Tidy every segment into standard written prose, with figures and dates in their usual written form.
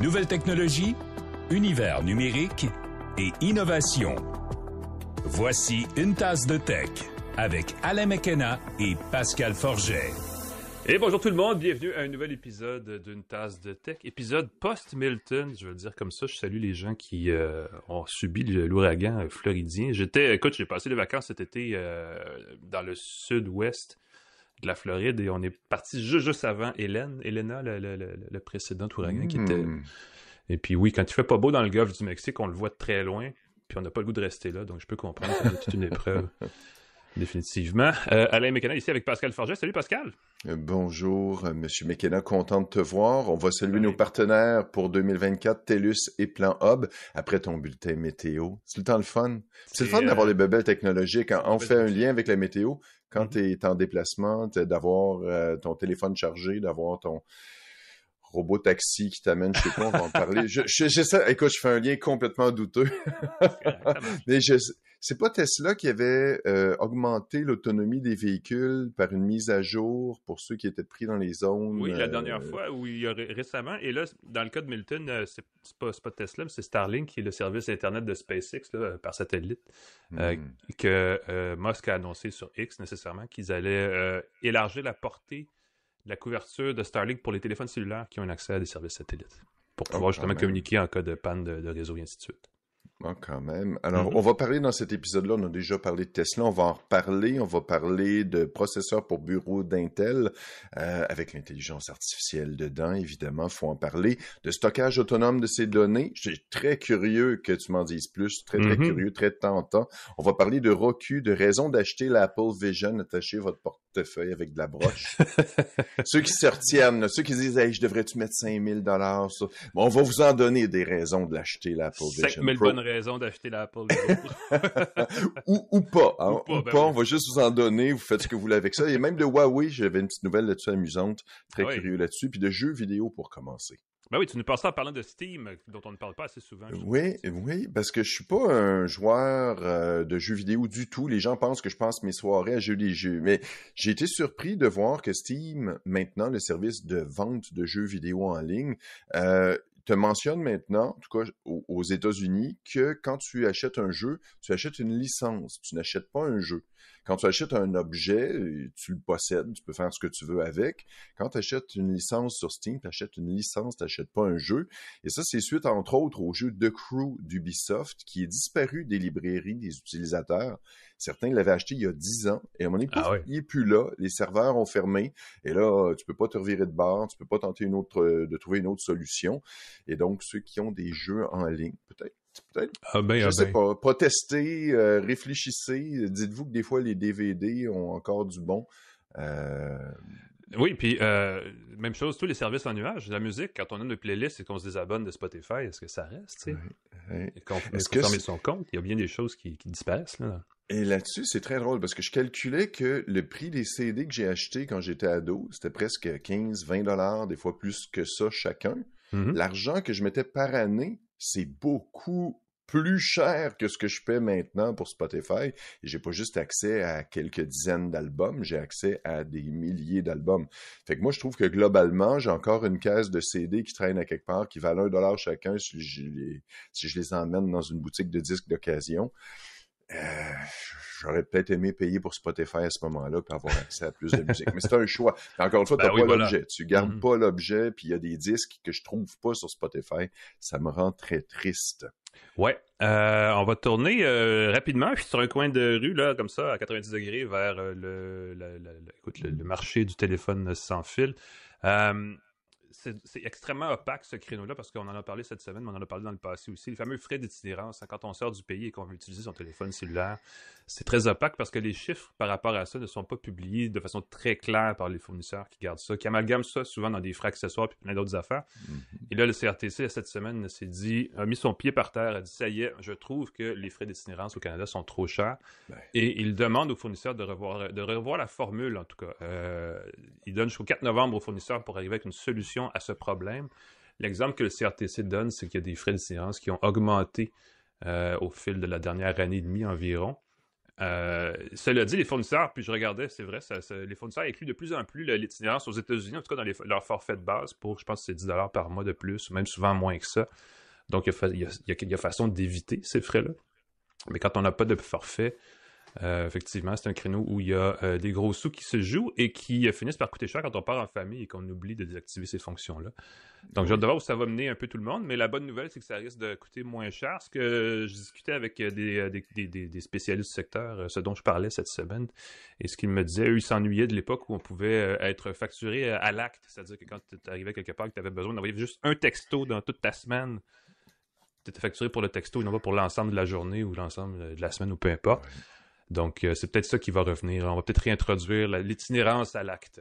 Nouvelles technologies, univers numérique et innovation. Voici Une tasse de tech avec Alain McKenna et Pascal Forget. Et bonjour tout le monde, bienvenue à un nouvel épisode d'Une tasse de tech, épisode post-Milton, je veux le dire comme ça. Je salue les gens qui ont subi l'ouragan floridien. J'ai passé les vacances cet été dans le sud-ouest de la Floride et on est parti juste avant Elena, le précédent ouragan qui était... Et puis oui, quand il fait pas beau dans le golfe du Mexique, on le voit de très loin, puis on n'a pas le goût de rester là, donc je peux comprendre que c'est toute une épreuve. Définitivement. Alain McKenna ici avec Pascal Forget. Salut Pascal. Bonjour, Monsieur McKenna, content de te voir. On va saluer nos partenaires pour 2024, TELUS et Plan Hub, après ton bulletin météo. C'est le temps le fun. C'est le fun d'avoir des bebelles technologiques. On fait un lien avec la météo. Quand tu es en déplacement, d'avoir ton téléphone chargé, d'avoir ton robot taxi qui t'amène chez toi, on va en parler. Écoute, je fais un lien complètement douteux. Mais c'est pas Tesla qui avait augmenté l'autonomie des véhicules par une mise à jour pour ceux qui étaient pris dans les zones. Oui, la dernière fois, ou il y a récemment. Et là, dans le cas de Milton, c'est pas Tesla, mais c'est Starlink qui est le service Internet de SpaceX là, par satellite que Musk a annoncé sur X nécessairement qu'ils allaient élargir la portée de la couverture de Starlink pour les téléphones cellulaires qui ont un accès à des services satellites pour pouvoir justement communiquer en cas de panne de réseau et ainsi de suite. Quand même. Alors, on va parler dans cet épisode-là, on a déjà parlé de Tesla, on va en reparler, on va parler de processeurs pour bureau d'Intel, avec l'intelligence artificielle dedans, évidemment, faut en parler, de stockage autonome de ces données. Je suis très curieux que tu m'en dises plus, très curieux, très tentant. On va parler de Roku, de raison d'acheter l'Apple Vision, attacher votre portefeuille avec de la broche. Ceux qui se retiennent, là, ceux qui disent, hey, je devrais-tu mettre 5000 $, ça. Bon, on va vous en donner des raisons de l'acheter, l'Apple Vision 5000 Pro. bonnes raisons d'acheter l'Apple Vision. ou pas, hein? Ou pas, oui. On va juste vous en donner, vous faites ce que vous voulez avec ça. Et même de Huawei, j'avais une petite nouvelle là-dessus amusante, très curieux là-dessus, puis de jeux vidéo pour commencer. Ben oui, tu nous passes ça en parlant de Steam, dont on ne parle pas assez souvent. Oui, parce que je suis pas un joueur de jeux vidéo du tout. Les gens pensent que je passe mes soirées à jouer des jeux. Mais j'ai été surpris de voir que Steam, maintenant, le service de vente de jeux vidéo en ligne, te mentionne maintenant, en tout cas aux États-Unis, que quand tu achètes un jeu, tu achètes une licence, tu n'achètes pas un jeu. Quand tu achètes un objet, tu le possèdes, tu peux faire ce que tu veux avec. Quand tu achètes une licence sur Steam, tu achètes une licence, tu n'achètes pas un jeu. Et ça, c'est suite, entre autres, au jeu The Crew d'Ubisoft, qui est disparu des librairies des utilisateurs. Certains l'avaient acheté il y a 10 ans, et à un moment donné, il est plus là, les serveurs ont fermé, et là, tu peux pas te revirer de bord, tu peux pas tenter de trouver une autre solution. Et donc, ceux qui ont des jeux en ligne, peut-être, je sais pas, protestez, réfléchissez, dites-vous que des fois, les DVD ont encore du bon. Oui, puis même chose, tous les services en nuage, la musique, quand on a une playlist et qu'on se désabonne de Spotify, est-ce que ça reste, tu sais? Et qu'on ferme son compte, il y a bien des choses qui disparaissent, là. Et là-dessus, c'est très drôle parce que je calculais que le prix des CD que j'ai achetés quand j'étais ado, c'était presque 15, 20 $, des fois plus que ça chacun. L'argent que je mettais par année, c'est beaucoup plus cher que ce que je paie maintenant pour Spotify. Et j'ai pas juste accès à quelques dizaines d'albums, j'ai accès à des milliers d'albums. Fait que moi, je trouve que globalement, j'ai encore une caisse de CD qui traîne à quelque part, qui valent $1 chacun si je les emmène dans une boutique de disques d'occasion. J'aurais peut-être aimé payer pour Spotify à ce moment-là pour avoir accès à plus de musique. Mais c'est un choix. Encore une fois, t'as pas l'objet. Tu gardes pas l'objet, puis il y a des disques que je trouve pas sur Spotify. Ça me rend très triste. Ouais. On va tourner rapidement sur un coin de rue, là, comme ça, à 90 degrés, vers le marché du téléphone sans fil. C'est extrêmement opaque, ce créneau-là, parce qu'on en a parlé cette semaine, mais on en a parlé dans le passé aussi. Les fameux frais d'itinérance, quand on sort du pays et qu'on veut utiliser son téléphone cellulaire, c'est très opaque parce que les chiffres par rapport à ça ne sont pas publiés de façon très claire par les fournisseurs qui gardent ça, qui amalgament ça souvent dans des frais accessoires et plein d'autres affaires. Et là, le CRTC, cette semaine, a mis son pied par terre, a dit, ça y est, je trouve que les frais d'itinérance au Canada sont trop chers. Et il demande aux fournisseurs de revoir la formule, en tout cas. Il donne jusqu'au 4 novembre aux fournisseurs pour arriver avec une solution à ce problème. L'exemple que le CRTC donne, c'est qu'il y a des frais d'itinérance qui ont augmenté au fil de la dernière année et demie environ. Cela dit, les fournisseurs, puis je regardais, c'est vrai, les fournisseurs incluent de plus en plus l'itinérance aux États-Unis, en tout cas dans leur forfait de base, pour, je pense que c'est 10 $ par mois de plus, ou même souvent moins que ça. Donc, il y a façon d'éviter ces frais-là. Mais quand on n'a pas de forfait, effectivement, c'est un créneau où il y a des gros sous qui se jouent et qui finissent par coûter cher quand on part en famille et qu'on oublie de désactiver ces fonctions-là. Donc, j'ai hâte de voir où ça va mener un peu tout le monde, mais la bonne nouvelle, c'est que ça risque de coûter moins cher. Ce que je discutais avec des spécialistes du secteur, ce dont je parlais cette semaine, et ce qu'ils me disaient, eux, ils s'ennuyaient de l'époque où on pouvait être facturé à l'acte, c'est-à-dire que quand tu arrivais quelque part et que tu avais besoin d'envoyer juste un texto dans toute ta semaine, tu étais facturé pour le texto et non pas pour l'ensemble de la journée ou l'ensemble de la semaine ou peu importe. Ouais. Donc, c'est peut-être ça qui va revenir. On va peut-être réintroduire l'itinérance à l'acte.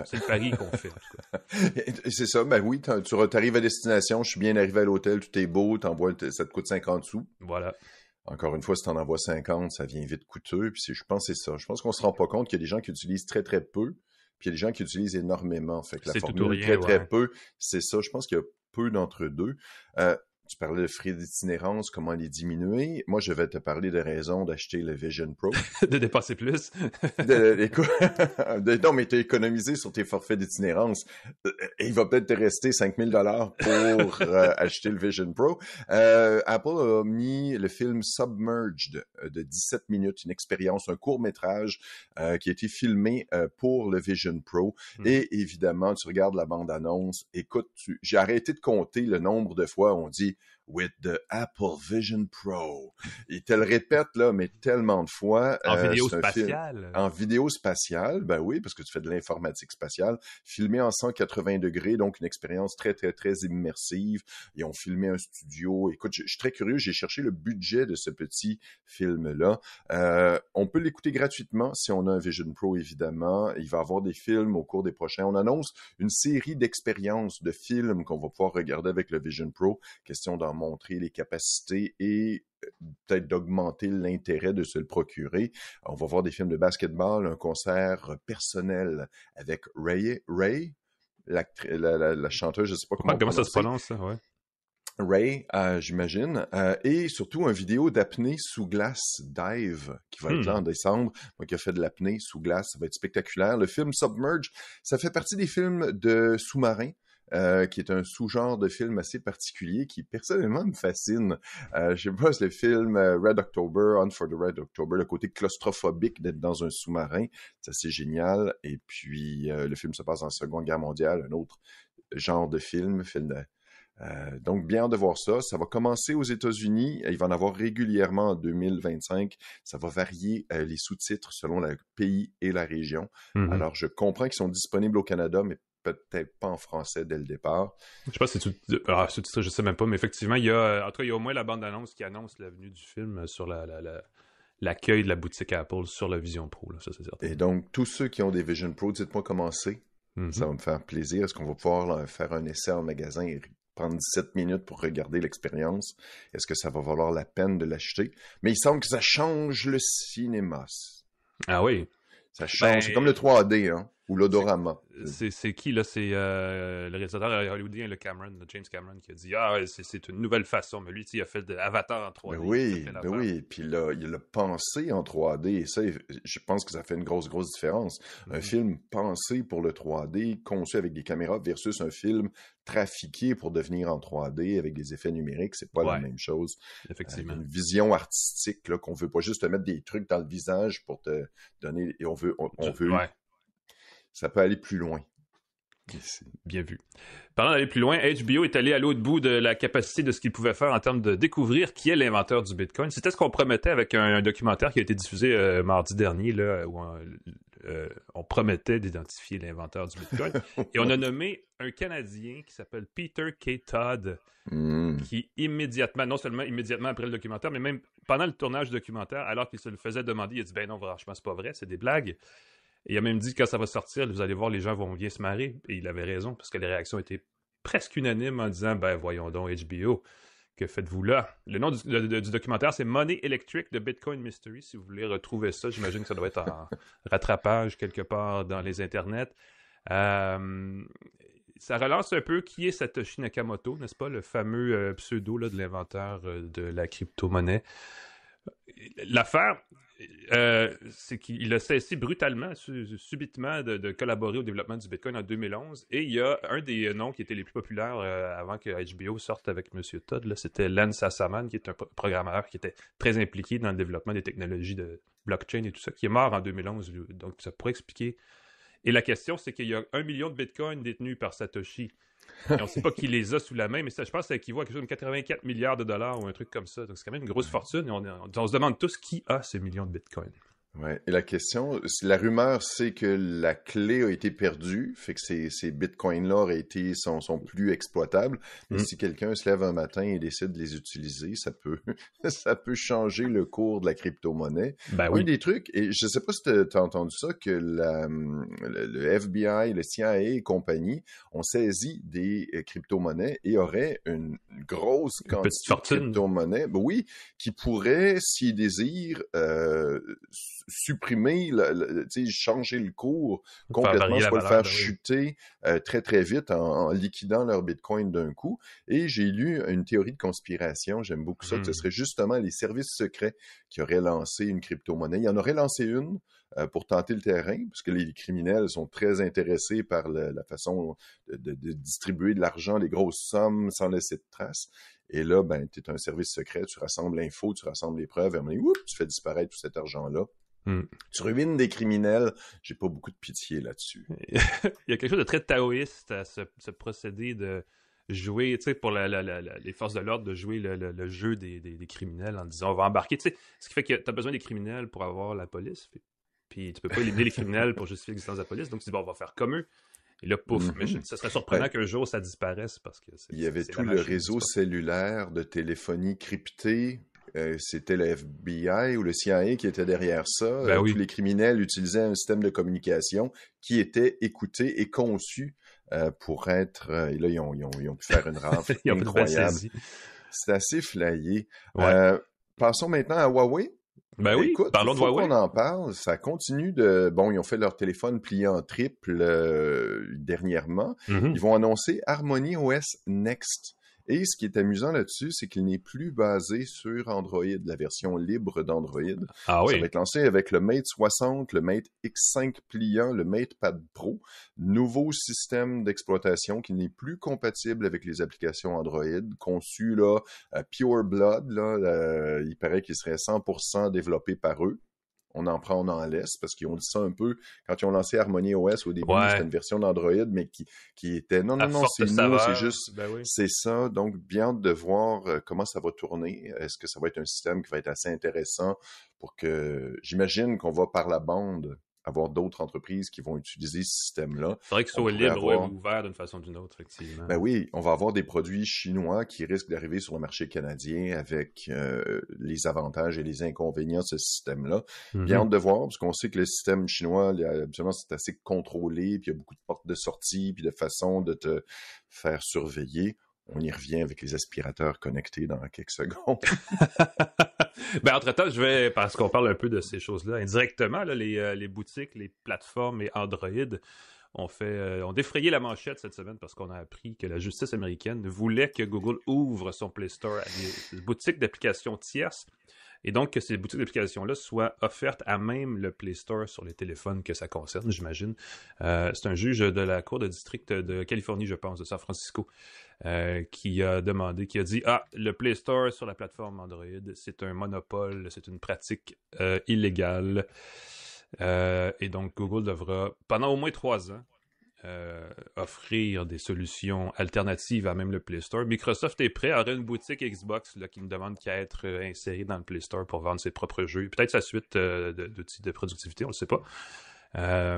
C'est le pari qu'on fait, en tout cas. C'est ça, ben oui, tu arrives à destination, je suis bien arrivé à l'hôtel, tout est beau, ça te coûte 50 sous. Voilà. Encore une fois, si tu en envoies 50, ça vient vite coûteux. Puis je pense que c'est ça. Je pense qu'on se rend pas compte qu'il y a des gens qui utilisent très, très peu, puis il y a des gens qui utilisent énormément. Fait que la formule très, très peu, c'est ça. Je pense qu'il y a peu d'entre deux. Tu parlais de frais d'itinérance, comment les diminuer. Moi, je vais te parler de raisons d'acheter le Vision Pro. De dépenser plus. Non, mais tu as économisé sur tes forfaits d'itinérance. Il va peut-être te rester 5 000 $ pour acheter le Vision Pro. Apple a mis le film Submerged de 17 minutes, une expérience, un court-métrage qui a été filmé pour le Vision Pro. Et évidemment, tu regardes la bande-annonce. Écoute, j'ai arrêté de compter le nombre de fois où on dit with the Apple Vision Pro. Il te le répète, là, mais tellement de fois. En vidéo spatiale. En vidéo spatiale, ben oui, parce que tu fais de l'informatique spatiale. Filmé en 180 degrés, donc une expérience très, très, très immersive. Ils ont filmé un studio. Écoute, je suis très curieux. J'ai cherché le budget de ce petit film-là. On peut l'écouter gratuitement si on a un Vision Pro, évidemment. Il va y avoir des films au cours des prochains. On annonce une série d'expériences, de films qu'on va pouvoir regarder avec le Vision Pro. Question d'en montrer les capacités et peut-être d'augmenter l'intérêt de se le procurer. On va voir des films de basketball, un concert personnel avec Ray, la chanteuse, je ne sais pas comment ça se prononce, ça, ouais. Ray, j'imagine, et surtout un vidéo d'apnée sous glace dive qui va être là en décembre. Moi qui a fait de l'apnée sous glace, ça va être spectaculaire. Le film Submerge, ça fait partie des films de sous-marins. Qui est un sous-genre de film assez particulier qui, personnellement, me fascine. Je sais pas, c'est le film Red October, Hunt for the Red October, le côté claustrophobique d'être dans un sous-marin, c'est assez génial. Et puis, le film se passe en Seconde Guerre mondiale, un autre genre de film donc, bien de voir ça. Ça va commencer aux États-Unis. Il va en avoir régulièrement en 2025. Ça va varier les sous-titres selon le pays et la région. Mm-hmm. Alors, je comprends qu'ils sont disponibles au Canada, mais peut-être pas en français dès le départ. Je sais pas si je sais même pas, mais effectivement, il y a au moins la bande-annonce qui annonce la venue du film sur l'accueil de la boutique Apple sur la Vision Pro, là, ça c'est certain. Et donc, tous ceux qui ont des Vision Pro, dites-moi comment c'est. Mm-hmm. Ça va me faire plaisir. Est-ce qu'on va pouvoir faire un essai en magasin et prendre 17 minutes pour regarder l'expérience? Est-ce que ça va valoir la peine de l'acheter? Mais il semble que ça change le cinéma. Ah oui? Ça change. C'est comme le 3D, hein? Ou l'odorama. C'est qui, là? C'est le réalisateur hollywoodien, James Cameron, qui a dit « Ah, c'est une nouvelle façon. » Mais lui, il a fait de Avatar en 3D. Oui. Puis là, il a pensé en 3D. Et ça, je pense que ça fait une grosse différence. Mm-hmm. Un film pensé pour le 3D, conçu avec des caméras, versus un film trafiqué pour devenir en 3D avec des effets numériques, c'est pas la même chose. Effectivement. Une vision artistique, là, qu'on veut pas juste te mettre des trucs dans le visage pour te donner... Et on veut... Ça peut aller plus loin. Bien vu. Parlant d'aller plus loin, HBO est allé à l'autre bout de la capacité de ce qu'il pouvait faire en termes de découvrir qui est l'inventeur du Bitcoin. C'était ce qu'on promettait avec un documentaire qui a été diffusé mardi dernier, là, où on promettait d'identifier l'inventeur du Bitcoin. Et on a nommé un Canadien qui s'appelle Peter K. Todd, qui non seulement immédiatement après le documentaire, mais même pendant le tournage du documentaire, alors qu'il se le faisait demander, il a dit « Ben non, franchement, c'est pas vrai, c'est des blagues. » Et il a même dit, quand ça va sortir, vous allez voir, les gens vont bien se marrer. Et il avait raison, parce que les réactions étaient presque unanimes en disant, ben voyons donc, HBO, que faites-vous là? Le nom du documentaire, c'est Money Electric, The Bitcoin Mystery. Si vous voulez retrouver ça, j'imagine que ça doit être en rattrapage quelque part dans les internets. Ça relance un peu qui est Satoshi Nakamoto, n'est-ce pas? Le fameux pseudo là, de l'inventeur de la crypto-monnaie. L'affaire, c'est qu'il a cessé brutalement, subitement, de collaborer au développement du Bitcoin en 2011. Et il y a un des noms qui étaient les plus populaires avant que HBO sorte avec M. Todd, là, c'était Len Sassaman, qui est un programmeur qui était très impliqué dans le développement des technologies de blockchain et tout ça, qui est mort en 2011. Donc, ça pourrait expliquer. Et la question, c'est qu'il y a 1 million de Bitcoins détenus par Satoshi. Et on ne sait pas qui les a sous la main, mais ça, je pense que ça équivaut à quelque chose comme 84 milliards de dollars ou un truc comme ça. Donc, c'est quand même une grosse fortune. Et on se demande tous qui a ces millions de bitcoins. Ouais. Et la question, la rumeur, c'est que la clé a été perdue, fait que ces bitcoins-là sont plus exploitables. Mais si quelqu'un se lève un matin et décide de les utiliser, ça peut changer le cours de la crypto-monnaie. Ben oui. Un des trucs, et je sais pas si tu as entendu ça, que le FBI, le CIA et compagnie ont saisi des crypto-monnaies et auraient une grosse quantité de crypto-monnaies, ben oui, qui pourraient, s'ils désirent, supprimer, changer le cours complètement, soit le faire chuter très très vite en liquidant leur bitcoin d'un coup. Et j'ai lu une théorie de conspiration, j'aime beaucoup ça, que ce serait justement les services secrets qui auraient lancé une crypto-monnaie. Il y en aurait lancé une pour tenter le terrain, parce que les criminels sont très intéressés par la façon de distribuer de l'argent, des grosses sommes sans laisser de traces. Et là, ben, tu es un service secret, tu rassembles l'info, tu rassembles les preuves, et tu fais disparaître tout cet argent-là. Tu ruines des criminels, j'ai pas beaucoup de pitié là-dessus. Il y a quelque chose de très taoïste à ce procédé de jouer, tu sais, pour les forces de l'ordre, de jouer le jeu des criminels en disant on va embarquer, tu sais, ce qui fait que tu as besoin des criminels pour avoir la police, puis tu peux pas éliminer les criminels pour justifier l'existence de la police, donc tu dis bon, on va faire comme eux. Et là, pouf, mais ça serait surprenant qu'un jour ça disparaisse parce que il y avait tout le réseau cellulaire de téléphonie cryptée. C'était le FBI ou le CIA qui était derrière ça. Ben oui. Tous les criminels utilisaient un système de communication qui était écouté et conçu pour être... et là, ils ont pu faire une rafle incroyable. C'est assez flayé. Ouais. Passons maintenant à Huawei. Ben oui, écoute, parlons de Huawei. On en parle, ça continue de... Bon, ils ont fait leur téléphone plié en triple dernièrement. Ils vont annoncer Harmony OS Next. Et ce qui est amusant là-dessus, c'est qu'il n'est plus basé sur Android, la version libre d'Android. Ah oui. Ça va être lancé avec le Mate 60, le Mate X5 pliant, le MatePad Pro. Nouveau système d'exploitation qui n'est plus compatible avec les applications Android, conçu là, Pure Blood. Là, il paraît qu'il serait 100% développé par eux. On en prend, on en laisse, parce qu'ils ont dit ça un peu quand ils ont lancé Harmony OS au début, c'était une version d'Android, mais qui était non, c'est nous, c'est juste, c'est ça. Donc, bien hâte de voir comment ça va tourner. Est-ce que ça va être un système qui va être assez intéressant pour que, j'imagine qu'on va par la bande avoir d'autres entreprises qui vont utiliser ce système-là. Il faudrait qu'il soit libre ou ouvert d'une façon ou d'une autre, effectivement. Ben oui, on va avoir des produits chinois qui risquent d'arriver sur le marché canadien avec les avantages et les inconvénients de ce système-là. Bien hâte de voir, parce qu'on sait que le système chinois, absolument, c'est assez contrôlé, puis il y a beaucoup de portes de sortie, puis de façons de te faire surveiller. On y revient avec les aspirateurs connectés dans quelques secondes. Ben, entre-temps, parce qu'on parle un peu de ces choses-là indirectement, là, les boutiques, les plateformes et Android ont défrayé la manchette cette semaine parce qu'on a appris que la justice américaine voulait que Google ouvre son Play Store à des boutiques d'applications tierces et donc que ces boutiques d'applications-là soient offertes à même le Play Store sur les téléphones que ça concerne, j'imagine. C'est un juge de la Cour de district de Californie, je pense, de San Francisco, qui a dit « le Play Store sur la plateforme Android, c'est un monopole, c'est une pratique illégale. » Et donc, Google devra, pendant au moins 3 ans, offrir des solutions alternatives à même le Play Store. Microsoft est prêt à avoir une boutique Xbox là, qui ne demande qu'à être insérée dans le Play Store pour vendre ses propres jeux. Peut-être sa suite d'outils de productivité, on ne le sait pas.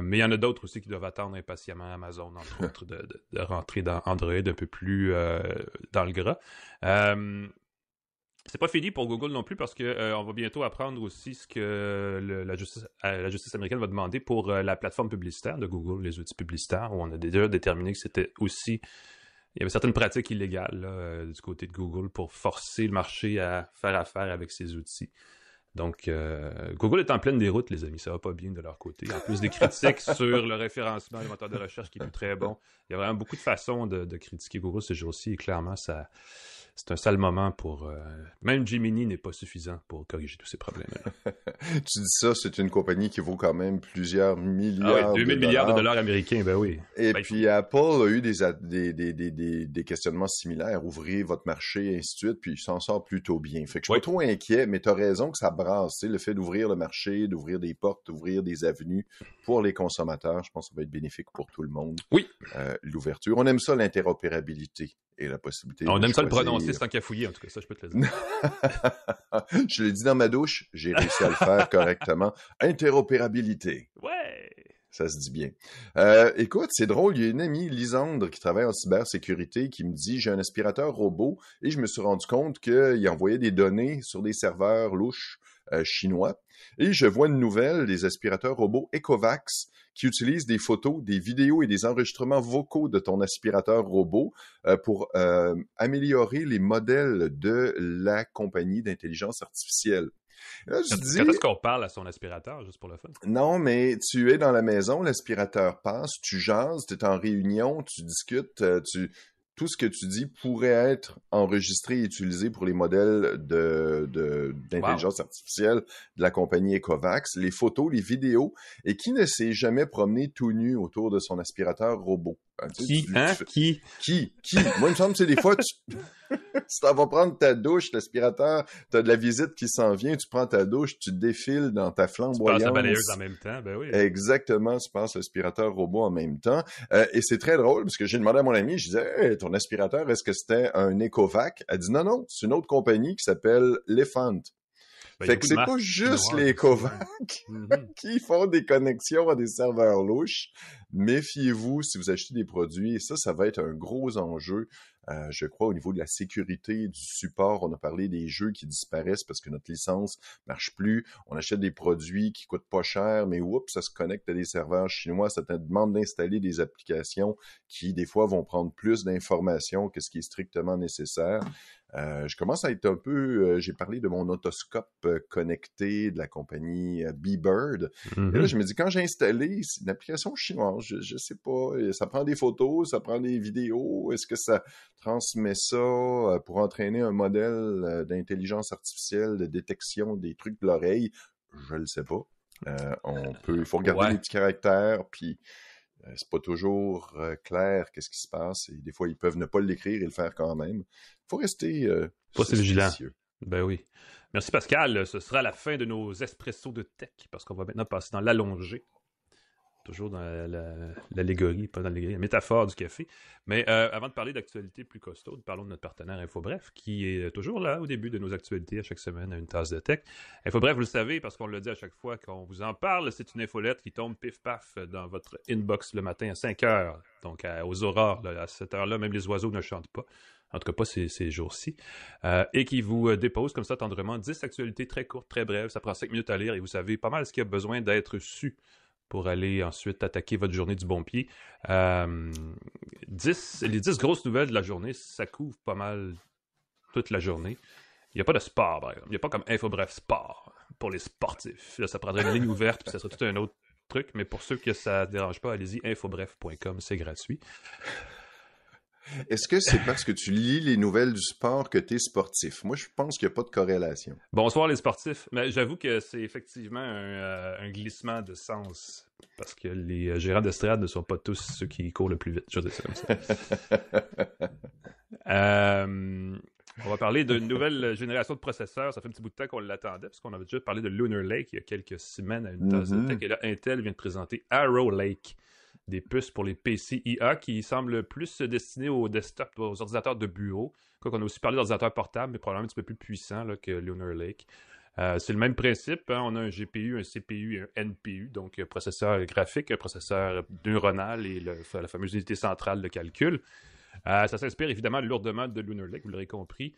Mais il y en a d'autres aussi qui doivent attendre impatiemment Amazon, entre autres, de rentrer dans Android un peu plus dans le gras. C'est pas fini pour Google non plus parce que on va bientôt apprendre aussi ce que la justice américaine va demander pour la plateforme publicitaire de Google, les outils publicitaires, où on a déjà déterminé que c'était aussi... Il y avait certaines pratiques illégales là, du côté de Google pour forcer le marché à faire affaire avec ces outils. Donc, Google est en pleine déroute, les amis. Ça va pas bien de leur côté. En plus des critiques sur le référencement, les moteurs de recherche qui est plus très bon. Il y a vraiment beaucoup de façons de critiquer Google ces jours-ci et clairement, ça c'est un sale moment pour... Même Gemini n'est pas suffisant pour corriger tous ces problèmes-là. Tu dis ça, c'est une compagnie qui vaut quand même plusieurs milliards 2000 milliards de dollars américains, ben oui. Et puis Apple a eu des questionnements similaires, ouvrir votre marché, et ainsi de suite, puis il s'en sort plutôt bien. Fait que je suis pas trop inquiet, mais tu as raison que ça brasse, tu sais, le fait d'ouvrir le marché, d'ouvrir des portes, d'ouvrir des avenues pour les consommateurs, je pense que ça va être bénéfique pour tout le monde. Oui. L'ouverture. On aime ça, l'interopérabilité et la possibilité On de aime ça le choisir. prononcer sans cafouiller, en tout cas, ça je peux te le dire. Je l'ai dit dans ma douche, j'ai réussi à le faire correctement. Interopérabilité. Ouais! Ça se dit bien. Écoute, c'est drôle, il y a une amie, Lisandre, qui travaille en cybersécurité, qui me dit « J'ai un aspirateur robot et je me suis rendu compte qu'il envoyait des données sur des serveurs louches chinois. Et je vois une nouvelle des aspirateurs robots Ecovacs qui utilisent des photos, des vidéos et des enregistrements vocaux de ton aspirateur robot pour améliorer les modèles de la compagnie d'intelligence artificielle. » Là, Quand est-ce qu'on parle à son aspirateur, juste pour le fun? Non, mais tu es dans la maison, l'aspirateur passe, tu jases, tu es en réunion, tu discutes, tout ce que tu dis pourrait être enregistré et utilisé pour les modèles d'intelligence artificielle de la compagnie Ecovacs, les photos, les vidéos, et qui ne s'est jamais promené tout nu autour de son aspirateur robot? Qui? Moi, il me semble que des fois, tu t'en vas prendre ta douche, l'aspirateur, t'as de la visite qui s'en vient, tu prends ta douche, tu défiles dans ta flamboyance. Tu passes la balayeuse en même temps, ben oui. Exactement, tu passes l'aspirateur robot en même temps. Et c'est très drôle, parce que j'ai demandé à mon ami, je disais, hey, ton aspirateur, est-ce que c'était un Ecovac? Elle dit, non, c'est une autre compagnie qui s'appelle Lefant. Fait que c'est pas juste les Ecovacs qui font des connexions à des serveurs louches. Méfiez-vous si vous achetez des produits. Ça va être un gros enjeu, je crois, au niveau de la sécurité, du support. On a parlé des jeux qui disparaissent parce que notre licence marche plus. On achète des produits qui coûtent pas cher, mais oups, ça se connecte à des serveurs chinois. Ça te demande d'installer des applications qui, des fois, vont prendre plus d'informations que ce qui est strictement nécessaire. Je commence à être un peu... j'ai parlé de mon otoscope connecté de la compagnie Beebird. Et là, je me dis, quand j'ai installé, c'est une application chinoise, je sais pas, ça prend des photos, ça prend des vidéos, est-ce que ça transmet ça pour entraîner un modèle d'intelligence artificielle, de détection des trucs de l'oreille? Je le sais pas. Il faut regarder les petits caractères, puis... c'est pas toujours clair qu'est-ce qui se passe et des fois ils peuvent ne pas l'écrire et le faire quand même. Faut rester vigilant. Ben oui. Merci Pascal. Ce sera la fin de nos espressos de tech parce qu'on va maintenant passer dans l'allongé. Toujours dans l'allégorie, pas dans l'allégorie, la métaphore du café. Mais avant de parler d'actualités plus costaudes, parlons de notre partenaire InfoBref, qui est toujours là au début de nos actualités à chaque semaine à une tasse de tech. InfoBref, vous le savez, parce qu'on le dit à chaque fois qu'on vous en parle, c'est une infolettre qui tombe pif-paf dans votre inbox le matin à 5 heures. Donc aux aurores, là, à cette heure-là, même les oiseaux ne chantent pas. En tout cas, pas ces jours-ci. Et qui vous dépose comme ça tendrement 10 actualités très courtes, très brèves. Ça prend 5 minutes à lire et vous savez pas mal ce qu'il y a besoin d'être su pour aller ensuite attaquer votre journée du bon pied. Les 10 grosses nouvelles de la journée, ça couvre pas mal toute la journée. Il n'y a pas de sport, par exemple. Il n'y a pas comme InfoBref Sport pour les sportifs. Là, ça prendrait une ligne ouverte, puis ça serait tout un autre truc. Mais pour ceux que ça ne dérange pas, allez-y, infobref.com, c'est gratuit. Est-ce que c'est parce que tu lis les nouvelles du sport que tu es sportif? Moi, je pense qu'il n'y a pas de corrélation. Bonsoir les sportifs. Mais j'avoue que c'est effectivement un glissement de sens. Parce que les gérants d'estrade ne sont pas tous ceux qui courent le plus vite. Je vais dire ça comme ça. On va parler d'une nouvelle génération de processeurs. Ça fait un petit bout de temps qu'on l'attendait, parce qu'on avait déjà parlé de Lunar Lake il y a quelques semaines à une tasse de tech. Et là, Intel vient de présenter Arrow Lake. Des puces pour les PC IA qui semblent plus se destiner aux desktops, aux ordinateurs de bureau. Quoi qu'on a aussi parlé d'ordinateurs portables, mais probablement un petit peu plus puissants là, que Lunar Lake. C'est le même principe. Hein? On a un GPU, un CPU et un NPU, donc un processeur graphique, un processeur neuronal et la fameuse unité centrale de calcul. Ça s'inspire évidemment lourdement de Lunar Lake, vous l'aurez compris.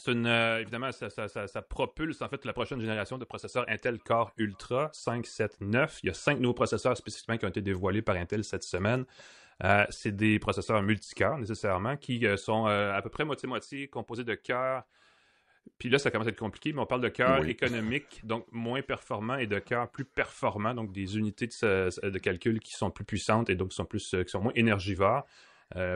Évidemment, ça propulse en fait la prochaine génération de processeurs Intel Core Ultra 5, 7, 9. Il y a 5 nouveaux processeurs spécifiquement qui ont été dévoilés par Intel cette semaine. C'est des processeurs multicœurs nécessairement qui sont à peu près moitié-moitié composés de cœurs. Puis là, ça commence à être compliqué, mais on parle de cœurs économiques, donc moins performants, et de cœurs plus performants, donc des unités de calcul qui sont plus puissantes et donc qui sont moins énergivores.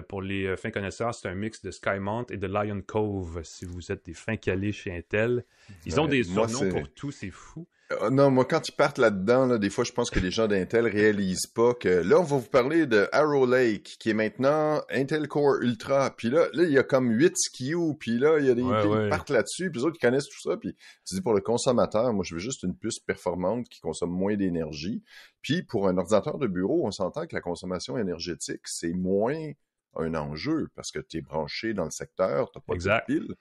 Pour les fins connaisseurs, c'est un mix de Skymount et de Lion Cove, si vous êtes des fins calés chez Intel. Ils ont des surnoms pour tout, c'est fou. Non, moi, quand ils partent là-dedans, là, des fois, je pense que les gens d'Intel réalisent pas que là, on va vous parler de Arrow Lake, qui est maintenant Intel Core Ultra. Puis là, il y a comme 8 SKU, puis là, il y a des ils partent là-dessus, puis les autres, ils connaissent tout ça. Puis tu dis, pour le consommateur, moi, je veux juste une puce performante qui consomme moins d'énergie. Puis pour un ordinateur de bureau, on s'entend que la consommation énergétique, c'est moins un enjeu, parce que tu es branché dans le secteur, tu n'as pas de pile.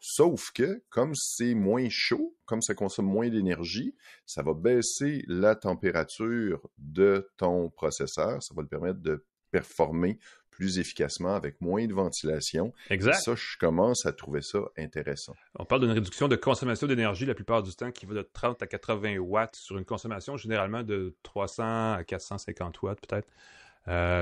Sauf que, comme c'est moins chaud, comme ça consomme moins d'énergie, ça va baisser la température de ton processeur. Ça va le permettre de performer plus efficacement avec moins de ventilation. Exact. Et ça, je commence à trouver ça intéressant. On parle d'une réduction de consommation d'énergie la plupart du temps qui va de 30 à 80 watts sur une consommation généralement de 300 à 450 watts peut-être.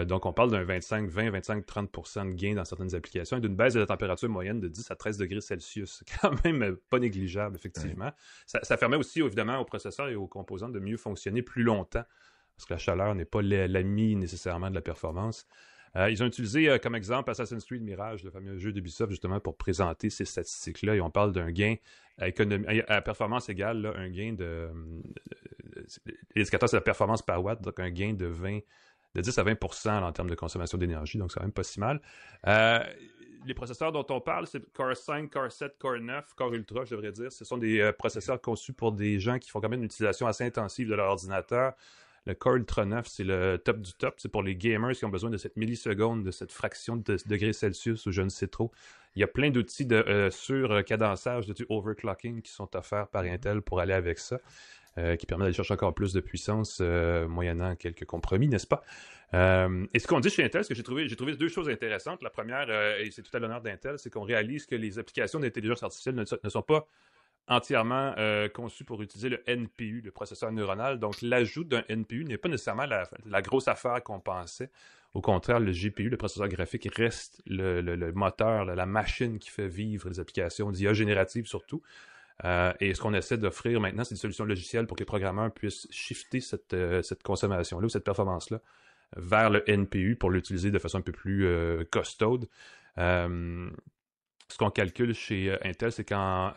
Donc, on parle d'un 25-30% de gain dans certaines applications et d'une baisse de la température moyenne de 10 à 13 degrés Celsius. C'est quand même pas négligeable, effectivement. Ça permet aussi, évidemment, aux processeurs et aux composants de mieux fonctionner plus longtemps parce que la chaleur n'est pas l'ami nécessairement de la performance. Ils ont utilisé comme exemple Assassin's Creed Mirage, le fameux jeu d'Ubisoft, justement, pour présenter ces statistiques-là. Et on parle d'un gain à performance égale, là, un gain de... L'indicateur, c'est la performance par watt, donc un gain de 10 à 20% en termes de consommation d'énergie, donc c'est quand même pas si mal. Les processeurs dont on parle, c'est Core 5, Core 7, Core 9, Core Ultra, je devrais dire. Ce sont des processeurs conçus pour des gens qui font quand même une utilisation assez intensive de leur ordinateur. Le Core Ultra 9, c'est le top du top. C'est pour les gamers qui ont besoin de cette milliseconde, de cette fraction de degrés Celsius ou je ne sais trop. Il y a plein d'outils de sur-cadençage, du overclocking qui sont offerts par Intel pour aller avec ça. Qui permet d'aller chercher encore plus de puissance moyennant quelques compromis, n'est-ce pas? Et ce qu'on dit chez Intel, c'est que j'ai trouvé deux choses intéressantes. La première, et c'est tout à l'honneur d'Intel, c'est qu'on réalise que les applications d'intelligence artificielle ne sont pas entièrement conçues pour utiliser le NPU, le processeur neuronal. Donc, l'ajout d'un NPU n'est pas nécessairement la grosse affaire qu'on pensait. Au contraire, le GPU, le processeur graphique, reste le moteur, la machine qui fait vivre les applications d'IA générative surtout. Et ce qu'on essaie d'offrir maintenant, c'est des solutions logicielles pour que les programmeurs puissent shifter cette consommation-là ou cette performance-là vers le NPU pour l'utiliser de façon un peu plus costaude. Ce qu'on calcule chez Intel, c'est qu'en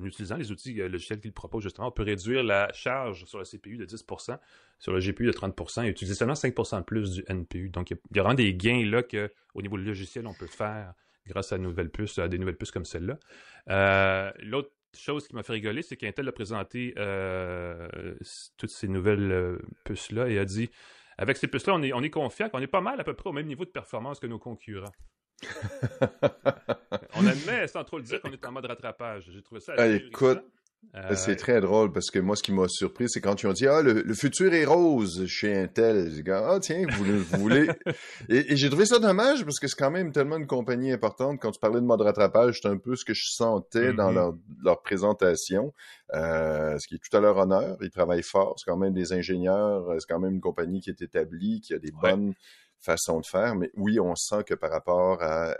utilisant les outils logiciels qu'ils proposent, justement, on peut réduire la charge sur le CPU de 10%, sur le GPU de 30% et utiliser seulement 5% de plus du NPU. Donc, il y a vraiment des gains là qu'au niveau logiciel, on peut faire grâce à des nouvelles puces comme celle-là. L'autre chose qui m'a fait rigoler, c'est qu'Intel a présenté toutes ces nouvelles puces-là et a dit, avec ces puces-là, on est confiant qu'on est pas mal à peu près au même niveau de performance que nos concurrents. On admet, sans trop le dire, qu'on est en mode rattrapage. J'ai trouvé ça assez écoute, c'est très drôle parce que moi, ce qui m'a surpris, c'est quand ils ont dit « Ah, le futur est rose chez Intel. » J'ai dit « Ah, tiens, vous voulez... » Et j'ai trouvé ça dommage parce que c'est quand même tellement une compagnie importante. Quand tu parlais de mode rattrapage, c'est un peu ce que je sentais dans leur présentation, ce qui est tout à leur honneur. Ils travaillent fort. C'est quand même des ingénieurs. C'est quand même une compagnie qui est établie, qui a des bonnes façons de faire. Mais oui, on sent que par rapport à...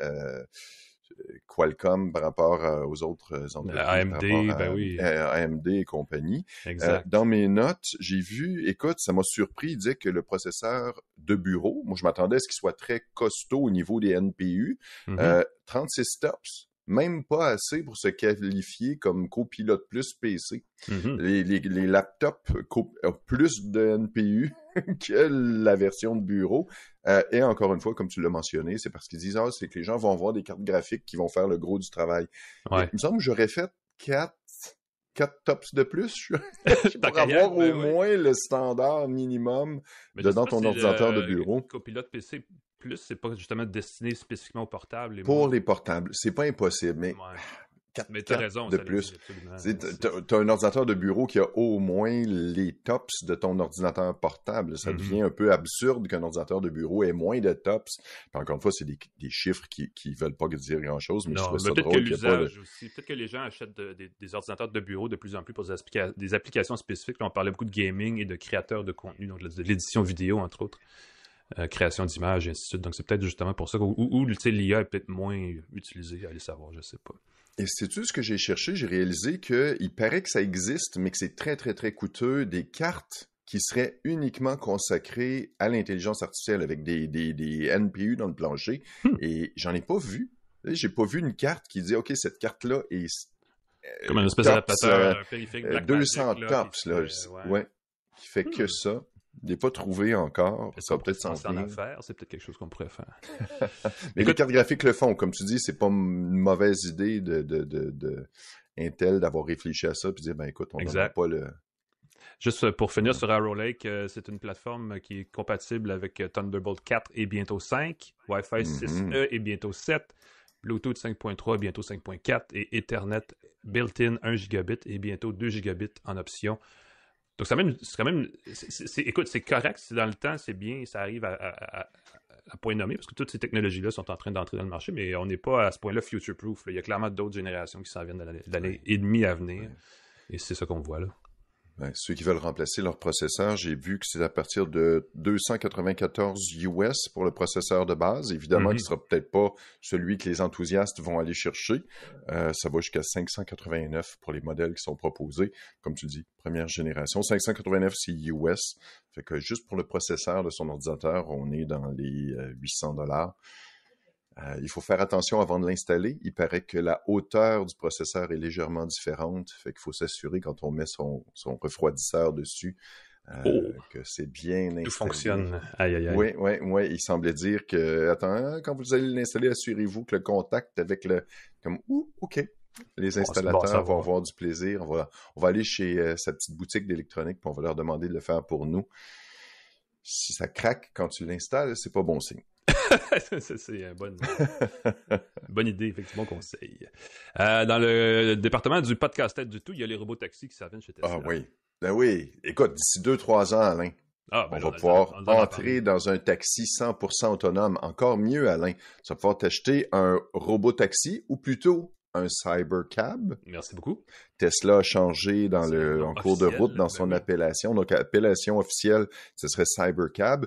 Qualcomm par rapport aux autres entreprises. AMD, AMD et compagnie. Exact. Dans mes notes, j'ai vu, écoute, ça m'a surpris, il disait que le processeur de bureau, moi je m'attendais à ce qu'il soit très costaud au niveau des NPU, 36 stops, même pas assez pour se qualifier comme copilote plus PC. Les laptops ont plus de NPU que la version de bureau. Et encore une fois, comme tu l'as mentionné, c'est parce qu'ils disent c'est que les gens vont avoir des cartes graphiques qui vont faire le gros du travail. Il me semble que j'aurais fait 4 tops de plus pour avoir au moins le standard minimum dans ton ordinateur de bureau. Copilote PC plus, c'est pas justement destiné spécifiquement aux portables. Pour les portables, c'est pas impossible, mais... 4 de plus. Tu as un ordinateur de bureau qui a au moins les tops de ton ordinateur portable. Ça devient un peu absurde qu'un ordinateur de bureau ait moins de tops. Puis encore une fois, c'est des chiffres qui veulent pas dire grand-chose, mais je trouve ça drôle. Peut-être que les gens achètent des ordinateurs de bureau de plus en plus pour des applications spécifiques. Là, on parlait beaucoup de gaming et de créateurs de contenu, donc de l'édition vidéo, entre autres. Création d'images, et ainsi de suite. Donc, c'est peut-être justement pour ça où l'IA est peut-être moins utilisée, allez savoir, je sais pas. Et sais-tu ce que j'ai cherché? J'ai réalisé qu'il paraît que ça existe, mais que c'est très, très, très coûteux, des cartes qui serait uniquement consacré à l'intelligence artificielle avec des NPU dans le plancher. Et j'en ai pas vu. J'ai pas vu une carte qui dit, OK, cette carte-là est comme une espèce d'adaptateur périphérique Blackmagic, 200 là, tops, là, ouais, qui fait que ça. Je l'ai pas trouvé encore. Ça va peut-être s'en venir. C'est peut-être quelque chose qu'on pourrait faire. Mais les cartes graphiques le font. Comme tu dis, c'est pas une mauvaise idée de Intel d'avoir réfléchi à ça puis dire, ben écoute, on n'a pas le... Juste pour finir sur Arrow Lake, c'est une plateforme qui est compatible avec Thunderbolt 4 et bientôt 5, Wi-Fi 6E et bientôt 7, Bluetooth 5.3 et bientôt 5.4 et Ethernet built-in 1 gigabit et bientôt 2 gigabits en option. Donc c'est quand même écoute, c'est correct, c'est dans le temps, c'est bien, ça arrive à point nommé, parce que toutes ces technologies-là sont en train d'entrer dans le marché, mais on n'est pas à ce point-là future-proof. Il y a clairement d'autres générations qui s'en viennent dans l'année et demie à venir, et c'est ça qu'on voit là. Ben, ceux qui veulent remplacer leur processeur, j'ai vu que c'est à partir de 294 US pour le processeur de base. Évidemment, qui ne sera peut-être pas celui que les enthousiastes vont aller chercher. Ça va jusqu'à 589 pour les modèles qui sont proposés. Comme tu dis, première génération. 589, c'est US. Fait que juste pour le processeur de son ordinateur, on est dans les $800. Il faut faire attention avant de l'installer. Il paraît que la hauteur du processeur est légèrement différente. Fait qu'il faut s'assurer quand on met son refroidisseur dessus que c'est bien installé. Tout fonctionne. Aïe, aïe, aïe. Oui. Il semblait dire que, attends, quand vous allez l'installer, assurez-vous que le contact avec le... OK. Les installateurs vont avoir du plaisir. On va aller chez sa petite boutique d'électronique puis on va leur demander de le faire pour nous. Si ça craque quand tu l'installes, c'est pas bon signe. C'est une bonne idée, effectivement, conseil. Dans le département du podcast tête du tout, il y a les robots taxis qui s'en chez Tesla. Ah oui. Ben oui. Écoute, d'ici 2-3 ans, Alain, on va pouvoir entrer dans un taxi 100% autonome. Encore mieux, Alain, tu vas pouvoir t'acheter un robot taxi ou plutôt un cybercab. Merci beaucoup. Tesla a changé en cours de route dans son appellation. Donc, appellation officielle, ce serait cybercab.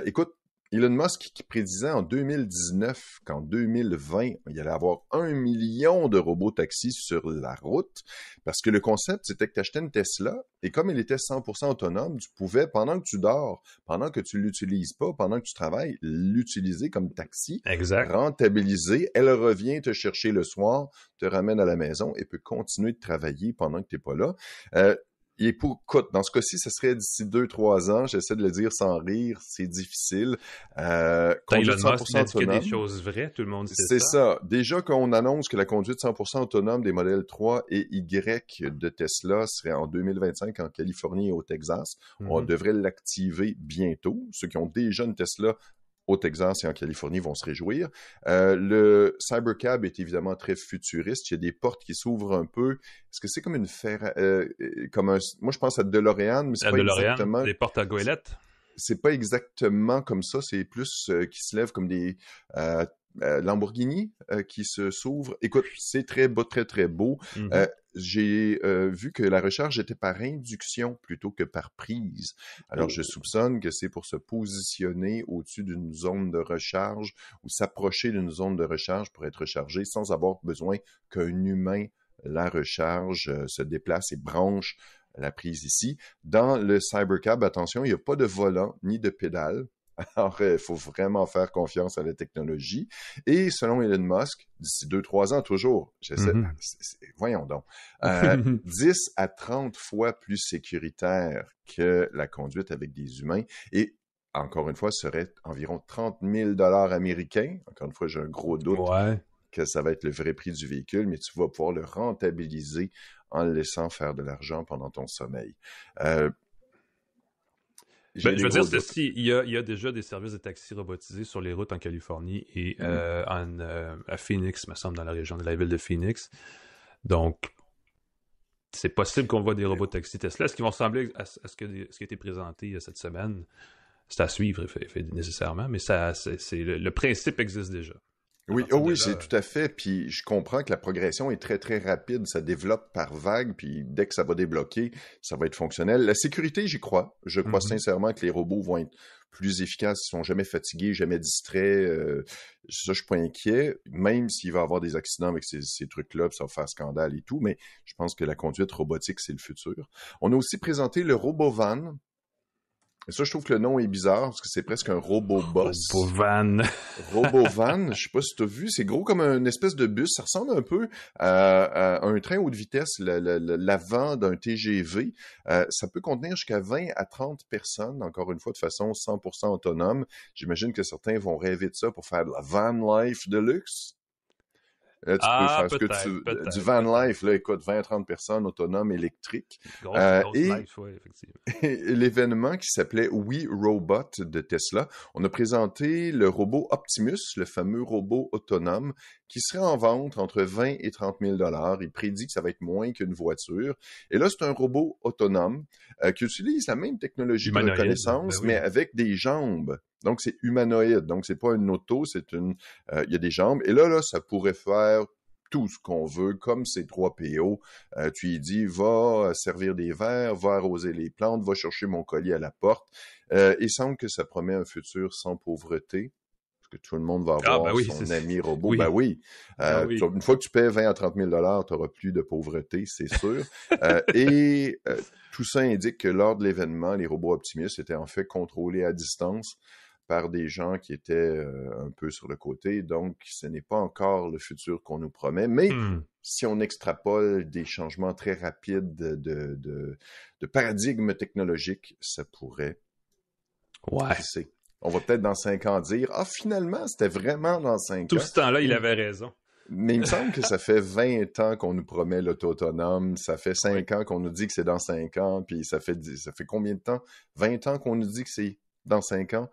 Écoute, Elon Musk qui prédisait en 2019 qu'en 2020, il allait avoir 1 million de robots taxis sur la route parce que le concept, c'était que tu achetais une Tesla et comme elle était 100% autonome, tu pouvais, pendant que tu dors, pendant que tu l'utilises pas, pendant que tu travailles, l'utiliser comme taxi, rentabiliser. Elle revient te chercher le soir, te ramène à la maison et peut continuer de travailler pendant que tu n'es pas là. Écoute, dans ce cas-ci, ce serait d'ici 2-3 ans. J'essaie de le dire sans rire, c'est difficile. Conduite 100% autonome. Des choses vraies, tout le monde sait ça. C'est ça. Déjà qu'on annonce que la conduite 100% autonome des modèles 3 et Y de Tesla serait en 2025 en Californie et au Texas. On devrait l'activer bientôt. Ceux qui ont déjà une Tesla au Texas et en Californie vont se réjouir. Le Cybercab est évidemment très futuriste. Il y a des portes qui s'ouvrent un peu. Est-ce que c'est comme une moi, je pense à DeLorean, mais c'est pas exactement... Des portes à goélette? C'est pas exactement comme ça. C'est plus qui se lèvent comme des... Lamborghini qui s'ouvre. Écoute, c'est très beau, très, très beau. J'ai vu que la recharge était par induction plutôt que par prise. Alors, je soupçonne que c'est pour se positionner au-dessus d'une zone de recharge ou s'approcher d'une zone de recharge pour être rechargé sans avoir besoin qu'un humain la recharge, se déplace et branche la prise ici. Dans le Cybercab, attention, il n'y a pas de volant ni de pédale. Alors, il faut vraiment faire confiance à la technologie. Et selon Elon Musk, d'ici 2-3 ans, toujours, voyons donc, 10 à 30 fois plus sécuritaire que la conduite avec des humains. Et encore une fois, serait environ 30 000 $ américains. Encore une fois, j'ai un gros doute que ça va être le vrai prix du véhicule, mais tu vas pouvoir le rentabiliser en le laissant faire de l'argent pendant ton sommeil. Je veux dire ceci, il y a déjà des services de taxi robotisés sur les routes en Californie et à Phoenix, me semble, dans la région de la ville de Phoenix. Donc, c'est possible qu'on voit des robots taxi Tesla. Est-ce qu'ils vont ressembler à ce qui a été présenté cette semaine? C'est à suivre nécessairement, mais le principe existe déjà. Oui, c'est tout à fait. Puis je comprends que la progression est très, très rapide. Ça développe par vague. Puis dès que ça va débloquer, ça va être fonctionnel. La sécurité, j'y crois. Je crois sincèrement que les robots vont être plus efficaces. Ils sont jamais fatigués, jamais distraits. Ça, je suis pas inquiet. Même s'il va y avoir des accidents avec ces trucs-là, puis ça va faire scandale et tout. Mais je pense que la conduite robotique, c'est le futur. On a aussi présenté le RoboVan. Ça, je trouve que le nom est bizarre parce que c'est presque un robot boss. Robovan. Robovan, je sais pas si tu as vu, c'est gros comme une espèce de bus. Ça ressemble un peu à un train haute vitesse, l'avant d'un TGV. Ça peut contenir jusqu'à 20 à 30 personnes, encore une fois, de façon 100% autonome. J'imagine que certains vont rêver de ça pour faire de la van life de luxe. Là, tu peux faire ce que du van life, là, écoute, 20 à 30 personnes autonomes électriques. Grosse life, oui, effectivement. Et l'événement qui s'appelait We Robot de Tesla, on a présenté le robot Optimus, le fameux robot autonome, qui serait en vente entre 20 et 30 000 $. Il prédit que ça va être moins qu'une voiture. Et là, c'est un robot autonome qui utilise la même technologie de reconnaissance, mais avec des jambes. Donc, c'est humanoïde. Donc, c'est pas une auto, il y a des jambes. Et là, ça pourrait faire tout ce qu'on veut, comme ces 3 PO. Tu lui dis, va servir des verres, va arroser les plantes, va chercher mon colis à la porte. Il semble que ça promet un futur sans pauvreté. Que tout le monde va avoir son ami robot. Oui. Ben oui. Une fois que tu paies 20 à 30 000 $, tu n'auras plus de pauvreté, c'est sûr. Et tout ça indique que lors de l'événement, les robots Optimus étaient en fait contrôlés à distance par des gens qui étaient un peu sur le côté. Donc, ce n'est pas encore le futur qu'on nous promet. Mais si on extrapole des changements très rapides de paradigme technologique, ça pourrait passer. On va peut-être dans 5 ans dire « Ah, finalement, c'était vraiment dans 5 ans. » Tout ce temps-là, il avait raison. Mais il me semble que ça fait 20 ans qu'on nous promet l'auto autonome. Ça fait 5 ans qu'on nous dit que c'est dans 5 ans. Puis ça fait combien de temps? 20 ans qu'on nous dit que c'est dans 5 ans.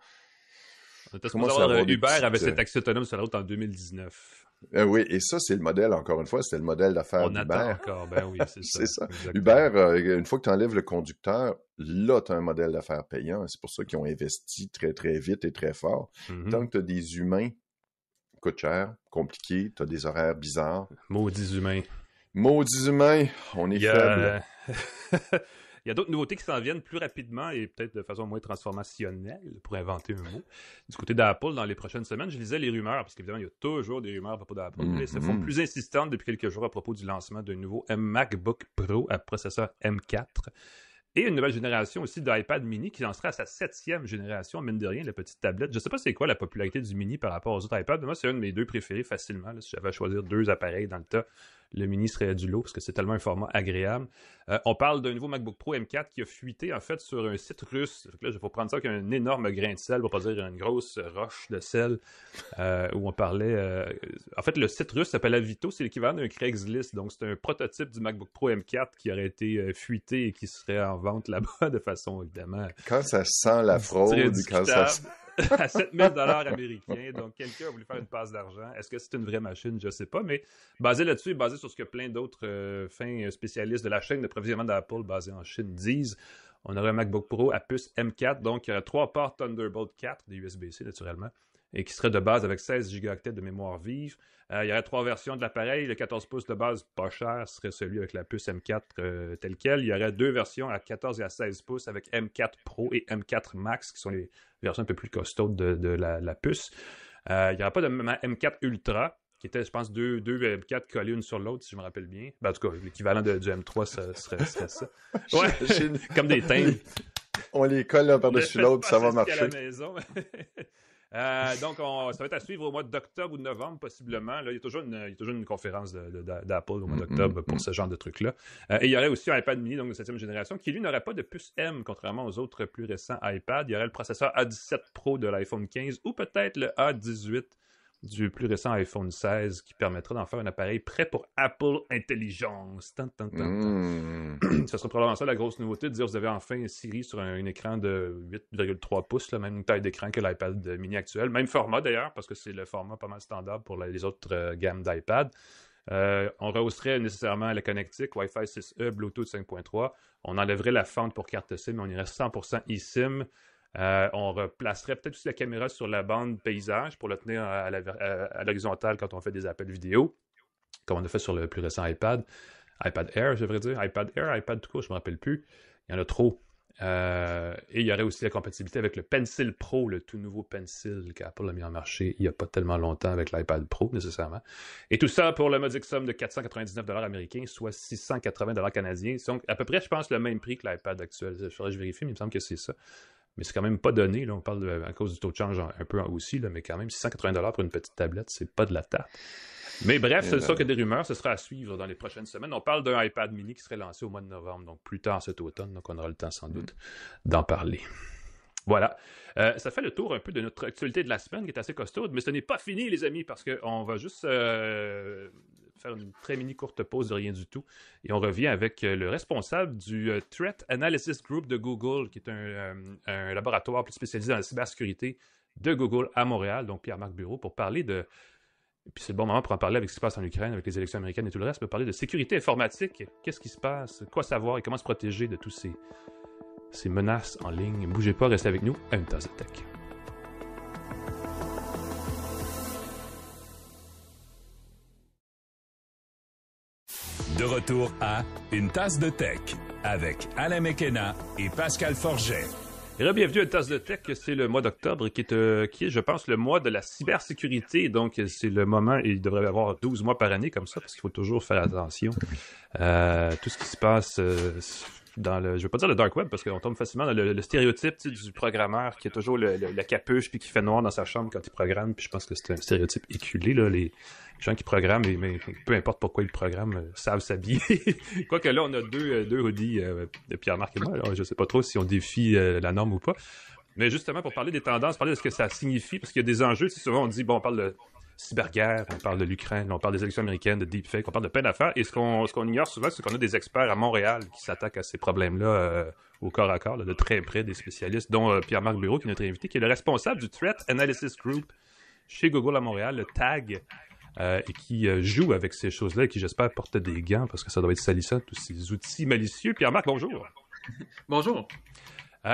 Uber avait ses taxis autonomes sur la route en 2019. Oui, et ça, c'est le modèle, encore une fois, c'était le modèle d'affaires d'Uber. On attend encore, ben oui, c'est ça. C'est ça. Uber, une fois que tu enlèves le conducteur, là, tu as un modèle d'affaires payant. C'est pour ça qu'ils ont investi très, très vite et très fort. Tant que tu as des humains, coûte cher, compliqué, tu as des horaires bizarres. Maudits humains. Maudits humains, on est faibles. Il y a d'autres nouveautés qui s'en viennent plus rapidement et peut-être de façon moins transformationnelle, pour inventer un mot. Du côté d'Apple, dans les prochaines semaines, je lisais les rumeurs, parce qu'évidemment, il y a toujours des rumeurs à propos d'Apple, mais elles se font plus insistantes depuis quelques jours à propos du lancement d'un nouveau MacBook Pro à processeur M4 et une nouvelle génération aussi d'iPad mini qui lancera à sa 7e génération, mine de rien, la petite tablette. Je ne sais pas c'est quoi la popularité du mini par rapport aux autres iPads, mais moi, c'est un de mes 2 préférés facilement. Là, si j'avais à choisir 2 appareils dans le tas, le mini serait du lot parce que c'est tellement un format agréable. On parle d'un nouveau MacBook Pro M4 qui a fuité en fait sur un site russe. Là, il faut prendre ça qu'un énorme grain de sel, pour pas dire une grosse roche de sel, où on parlait... En fait, le site russe s'appelle Avito, c'est l'équivalent d'un Craigslist. Donc, c'est un prototype du MacBook Pro M4 qui aurait été fuité et qui serait en vente là-bas de façon, évidemment... Quand ça sent la fraude, quand ça... à 7 000 $ américains. Donc, quelqu'un a voulu faire une passe d'argent. Est-ce que c'est une vraie machine? Je ne sais pas, mais basé là-dessus et basé sur ce que plein d'autres fins spécialistes de la chaîne de provisionnement d'Apple basée en Chine disent, on aurait un MacBook Pro à puce M4, donc il y aurait 3 ports Thunderbolt 4, des USB-C naturellement, et qui serait de base avec 16 gigaoctets de mémoire vive. Il y aurait 3 versions de l'appareil. Le 14 pouces de base, pas cher, serait celui avec la puce M4 tel quel. Il y aurait 2 versions à 14 et à 16 pouces avec M4 Pro et M4 Max, qui sont les versions un peu plus costaudes de la puce. Il n'y aura pas de M4 Ultra, qui était, je pense, deux M4 collés une sur l'autre, si je me rappelle bien. Ben, en tout cas, l'équivalent du M3 serait ça. Ouais, comme des timbres. On les colle l'un par-dessus l'autre, ça va marcher. À la maison. Donc, ça va être à suivre au mois d'octobre ou de novembre, possiblement. Là, il y a toujours une conférence d'Apple au mois d'octobre pour ce genre de trucs-là. Et il y aurait aussi un iPad mini, donc de 7e génération, qui, lui, n'aurait pas de puce M, contrairement aux autres plus récents iPads. Il y aurait le processeur A17 Pro de l'iPhone 15 ou peut-être le A18 du plus récent iPhone 16 qui permettra d'en faire un appareil prêt pour Apple Intelligence. Ça sera probablement ça la grosse nouveauté, de dire que vous avez enfin Siri sur un écran de 8,3 pouces, la même taille d'écran que l'iPad mini actuel. Même format d'ailleurs, parce que c'est le format pas mal standard pour les autres gammes d'iPad. On rehausserait nécessairement la connectique, Wi-Fi 6E, Bluetooth 5.3. On enlèverait la fente pour carte SIM, mais on irait 100% eSIM. On replacerait peut-être aussi la caméra sur la bande paysage pour le tenir à l'horizontale quand on fait des appels vidéo, comme on a fait sur le plus récent iPad Air, je devrais dire, iPad Air, iPad tout court, je ne me rappelle plus, il y en a trop. Et il y aurait aussi la compatibilité avec le Pencil Pro, le tout nouveau Pencil qu'Apple a mis en marché il n'y a pas tellement longtemps avec l'iPad Pro nécessairement. Et tout ça pour la modique somme de 499 $ américains, soit 680 $ canadiens. Donc à peu près, je pense, le même prix que l'iPad actuel. Je vérifie, mais il me semble que c'est ça. Mais c'est quand même pas donné. Là. On parle à cause du taux de change un peu aussi, là, mais quand même, 680$ pour une petite tablette, c'est pas de la tarte. Mais bref, c'est ça que des rumeurs, ce sera à suivre dans les prochaines semaines. On parle d'un iPad mini qui serait lancé au mois de novembre, donc plus tard cet automne, donc on aura le temps sans doute d'en parler. Voilà. Ça fait le tour un peu de notre actualité de la semaine qui est assez costaude, mais ce n'est pas fini, les amis, parce qu'on va juste faire une très mini courte pause de rien du tout. Et on revient avec le responsable du Threat Analysis Group de Google, qui est un laboratoire plus spécialisé dans la cybersécurité de Google à Montréal, donc Pierre-Marc Bureau, pour parler de... Et puis c'est le bon moment pour en parler avec ce qui se passe en Ukraine, avec les élections américaines et tout le reste, pour parler de sécurité informatique. Qu'est-ce qui se passe? Quoi savoir et comment se protéger de tous ces menaces en ligne? Bougez pas, restez avec nous à Une Tasse de Tech. De retour à Une Tasse de Tech avec Alain McKenna et Pascal Forget. Et bienvenue à Une Tasse de Tech, c'est le mois d'octobre qui est, je pense, le mois de la cybersécurité. Donc, c'est le moment, et il devrait y avoir 12 mois par année comme ça, parce qu'il faut toujours faire attention. Tout ce qui se passe dans je ne veux pas dire le dark web, parce qu'on tombe facilement dans le stéréotype du programmeur qui a toujours la capuche puis qui fait noir dans sa chambre quand il programme. Puis je pense que c'est un stéréotype éculé, là, les gens qui programment, mais peu importe pourquoi ils programment, savent s'habiller. Quoique là, on a deux hoodies de Pierre-Marc et moi. Alors, je ne sais pas trop si on défie la norme ou pas. Mais justement, pour parler des tendances, parler de ce que ça signifie, parce qu'il y a des enjeux. Souvent, on dit, bon, on parle de cyberguerre, on parle de l'Ukraine, on parle des élections américaines, de deepfake, on parle de plein d'affaires. Et ce qu'on ignore souvent, c'est qu'on a des experts à Montréal qui s'attaquent à ces problèmes-là au corps à corps, là, de très près, des spécialistes, dont Pierre-Marc Bureau, qui est notre invité, qui est le responsable du Threat Analysis Group chez Google à Montréal, le TAG, et qui joue avec ces choses-là et qui, j'espère, porte des gants parce que ça doit être salissant, tous ces outils malicieux. Pierre-Marc, bonjour. Bonjour.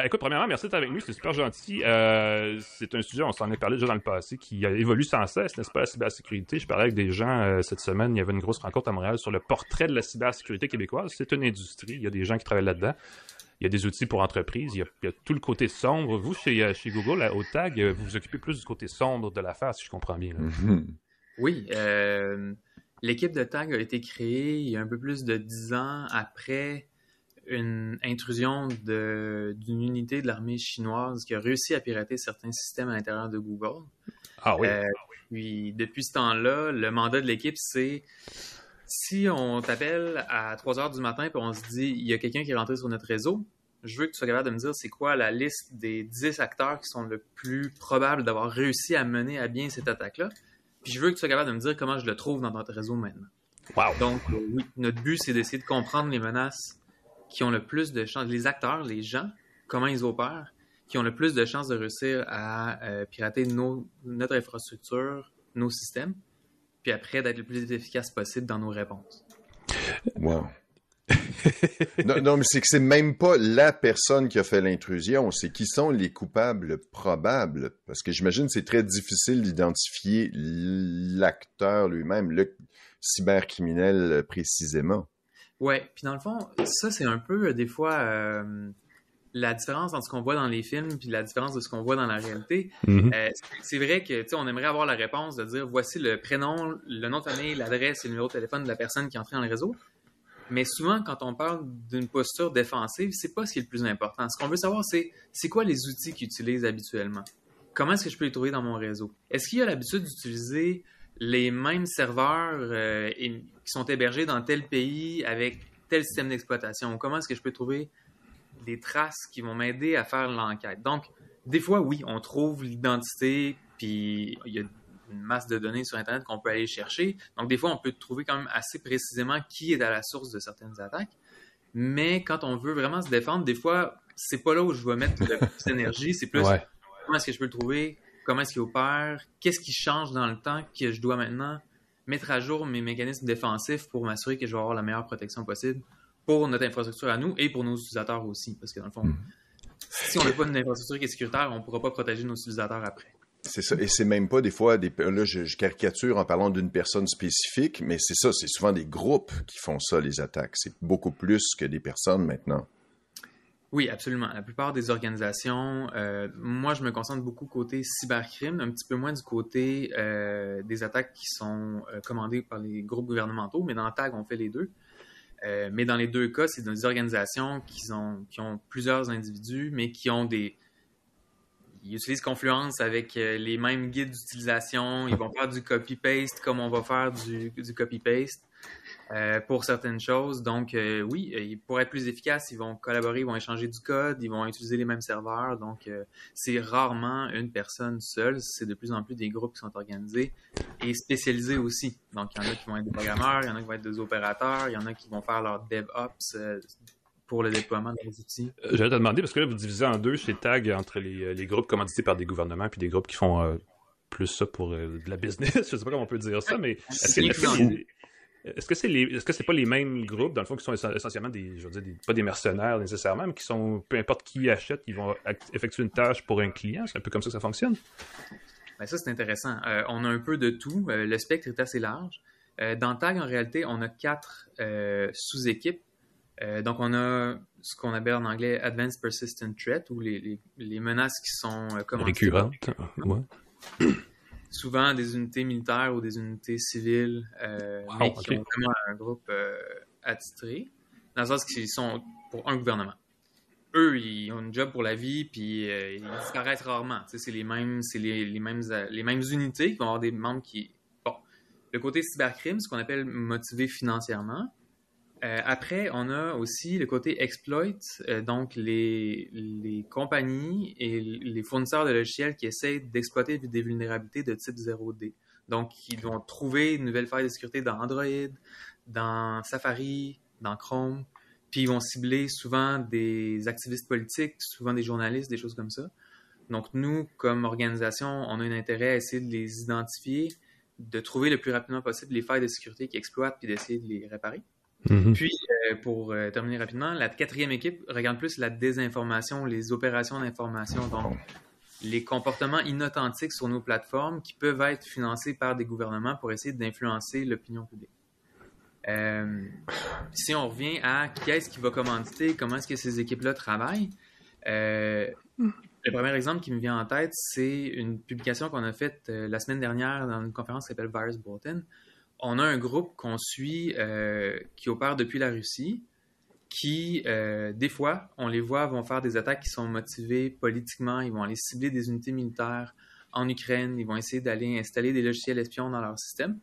Écoute, premièrement, merci d'être avec nous, c'est super gentil. C'est un sujet, on s'en est parlé déjà dans le passé, qui évolue sans cesse, n'est-ce pas, la cybersécurité. Je parlais avec des gens cette semaine, il y avait une grosse rencontre à Montréal sur le portrait de la cybersécurité québécoise. C'est une industrie, il y a des gens qui travaillent là-dedans. Il y a des outils pour entreprises, il y a tout le côté sombre. Vous, chez Google, au TAG, vous vous occupez plus du côté sombre de l'affaire, si je comprends bien. Oui, l'équipe de TAG a été créée il y a un peu plus de 10 ans après une intrusion d'une unité de l'armée chinoise qui a réussi à pirater certains systèmes à l'intérieur de Google. Ah oui. Puis depuis ce temps-là, le mandat de l'équipe, c'est si on t'appelle à 3 heures du matin et on se dit il y a quelqu'un qui est rentré sur notre réseau, je veux que tu sois capable de me dire c'est quoi la liste des 10 acteurs qui sont le plus probables d'avoir réussi à mener à bien cette attaque-là. Puis je veux que tu sois capable de me dire comment je le trouve dans notre réseau maintenant. Wow. Donc oui, notre but, c'est d'essayer de comprendre les menaces qui ont le plus de chances, les acteurs, les gens, comment ils opèrent, qui ont le plus de chances de réussir à pirater notre infrastructure, nos systèmes, puis après d'être le plus efficace possible dans nos réponses. Wow. non, mais c'est que c'est même pas la personne qui a fait l'intrusion, c'est qui sont les coupables probables. Parce que j'imagine que c'est très difficile d'identifier l'acteur lui-même, le cybercriminel précisément. Ouais, puis dans le fond, ça c'est un peu des fois la différence entre ce qu'on voit dans les films puis la différence de ce qu'on voit dans la réalité. Mm-hmm. C'est vrai que tu sais, on aimerait avoir la réponse de dire voici le prénom, le nom de famille, l'adresse et le numéro de téléphone de la personne qui est entrée dans le réseau. Mais souvent, quand on parle d'une posture défensive, c'est pas ce qui est le plus important. Ce qu'on veut savoir, c'est quoi les outils qu'ils utilisent habituellement? Comment est-ce que je peux les trouver dans mon réseau? Est-ce qu'il y a l'habitude d'utiliser les mêmes serveurs qui sont hébergés dans tel pays avec tel système d'exploitation? Comment est-ce que je peux trouver des traces qui vont m'aider à faire l'enquête? Donc, des fois, oui, on trouve l'identité, puis il y a une masse de données sur Internet qu'on peut aller chercher. Donc, des fois, on peut trouver quand même assez précisément qui est à la source de certaines attaques. Mais quand on veut vraiment se défendre, des fois, c'est pas là où je vais mettre le plus d'énergie. C'est plus comment est-ce que je peux le trouver? Comment est-ce qu'il opère? Qu'est-ce qui change dans le temps que je dois maintenant mettre à jour mes mécanismes défensifs pour m'assurer que je vais avoir la meilleure protection possible pour notre infrastructure à nous et pour nos utilisateurs aussi. Parce que dans le fond, si on n'a pas une infrastructure qui est sécuritaire, on ne pourra pas protéger nos utilisateurs après. C'est ça, et c'est même pas des fois, là je caricature en parlant d'une personne spécifique, mais c'est ça, c'est souvent des groupes qui font ça, les attaques. C'est beaucoup plus que des personnes maintenant. Oui, absolument. La plupart des organisations, moi je me concentre beaucoup côté cybercrime, un petit peu moins du côté des attaques qui sont commandées par les groupes gouvernementaux, mais dans TAG, on fait les deux. Mais dans les deux cas, c'est des organisations qui ont plusieurs individus, mais qui ont des ils utilisent Confluence avec les mêmes guides d'utilisation. Ils vont faire du copy-paste comme on va faire du copy-paste pour certaines choses. Donc, oui, pour être plus efficaces, ils vont collaborer, ils vont échanger du code, ils vont utiliser les mêmes serveurs. Donc, c'est rarement une personne seule. C'est de plus en plus des groupes qui sont organisés et spécialisés aussi. Donc, il y en a qui vont être des programmeurs, il y en a qui vont être des opérateurs, il y en a qui vont faire leur DevOps pour le déploiement de leurs outils. J'allais te demander, parce que là, vous divisez en deux chez TAG entre les groupes commandités par des gouvernements puis des groupes qui font plus ça pour de la business. Je sais pas comment on peut dire ça, mais est-ce que c'est pas les mêmes groupes, dans le fond, qui sont essentiellement pas des mercenaires nécessairement, mais qui sont, peu importe qui achète, ils vont effectuer une tâche pour un client? C'est un peu comme ça que ça fonctionne? Ben ça, c'est intéressant. On a un peu de tout. Le spectre est assez large. Dans TAG, en réalité, on a 4 sous-équipes. Donc, on a ce qu'on appelle en anglais Advanced Persistent Threat, ou les menaces qui sont récurrentes. Ouais. Souvent des unités militaires ou des unités civiles, mais qui ont vraiment un groupe attitré, dans le sens qu'ils sont pour un gouvernement. Eux, ils ont une job pour la vie, puis ils disparaissent rarement. Tu sais, c'est les mêmes unités qui vont avoir des membres qui... Bon, le côté cybercrime, ce qu'on appelle motivé financièrement. Après, on a aussi le côté exploit, donc les compagnies et les fournisseurs de logiciels qui essaient d'exploiter des vulnérabilités de type 0D. Donc, ils vont trouver de nouvelles failles de sécurité dans Android, dans Safari, dans Chrome, puis ils vont cibler souvent des activistes politiques, souvent des journalistes, des choses comme ça. Donc, nous, comme organisation, on a un intérêt à essayer de les identifier, de trouver le plus rapidement possible les failles de sécurité qui exploitent, puis d'essayer de les réparer. Mm-hmm. Puis, pour terminer rapidement, la 4e équipe regarde plus la désinformation, les opérations d'information, donc les comportements inauthentiques sur nos plateformes qui peuvent être financés par des gouvernements pour essayer d'influencer l'opinion publique. Si on revient à qui est-ce qui va commanditer, comment est-ce que ces équipes-là travaillent, le premier exemple qui me vient en tête, c'est une publication qu'on a faite la semaine dernière dans une conférence qui s'appelle Virus Bulletin. On a un groupe qu'on suit qui opère depuis la Russie, qui, des fois, on les voit, vont faire des attaques qui sont motivées politiquement. Ils vont aller cibler des unités militaires en Ukraine. Ils vont essayer d'aller installer des logiciels espions dans leur système.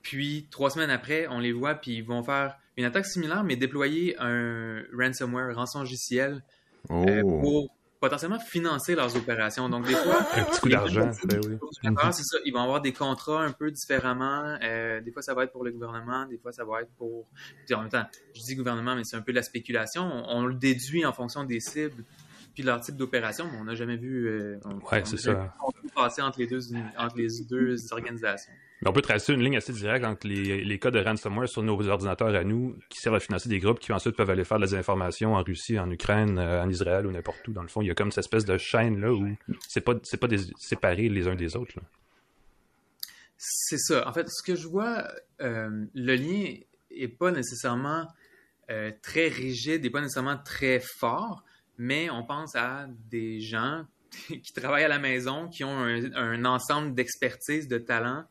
Puis, 3 semaines après, on les voit, puis ils vont faire une attaque similaire, mais déployer un ransomware, un rançongiciel, pour potentiellement financer leurs opérations. Donc, des fois... Un petit coup d'argent, oui. C'est ça. Ils vont avoir des contrats un peu différemment. Des fois, ça va être pour le gouvernement. Des fois, ça va être pour... Puis en même temps, je dis gouvernement, mais c'est un peu de la spéculation. On le déduit en fonction des cibles puis de leur type d'opération, mais on n'a jamais vu... c'est ça. On peut passer entre les deux organisations. Mais on peut tracer une ligne assez directe entre les cas de ransomware sur nos ordinateurs à nous qui servent à financer des groupes qui ensuite peuvent aller faire de la désinformation en Russie, en Ukraine, en Israël ou n'importe où. Dans le fond, il y a comme cette espèce de chaîne là où c'est pas séparé les uns des autres. Là. C'est ça. En fait, ce que je vois, le lien est pas nécessairement très rigide, n'est pas nécessairement très fort, mais on pense à des gens qui travaillent à la maison, qui ont un ensemble d'expertise, de talents,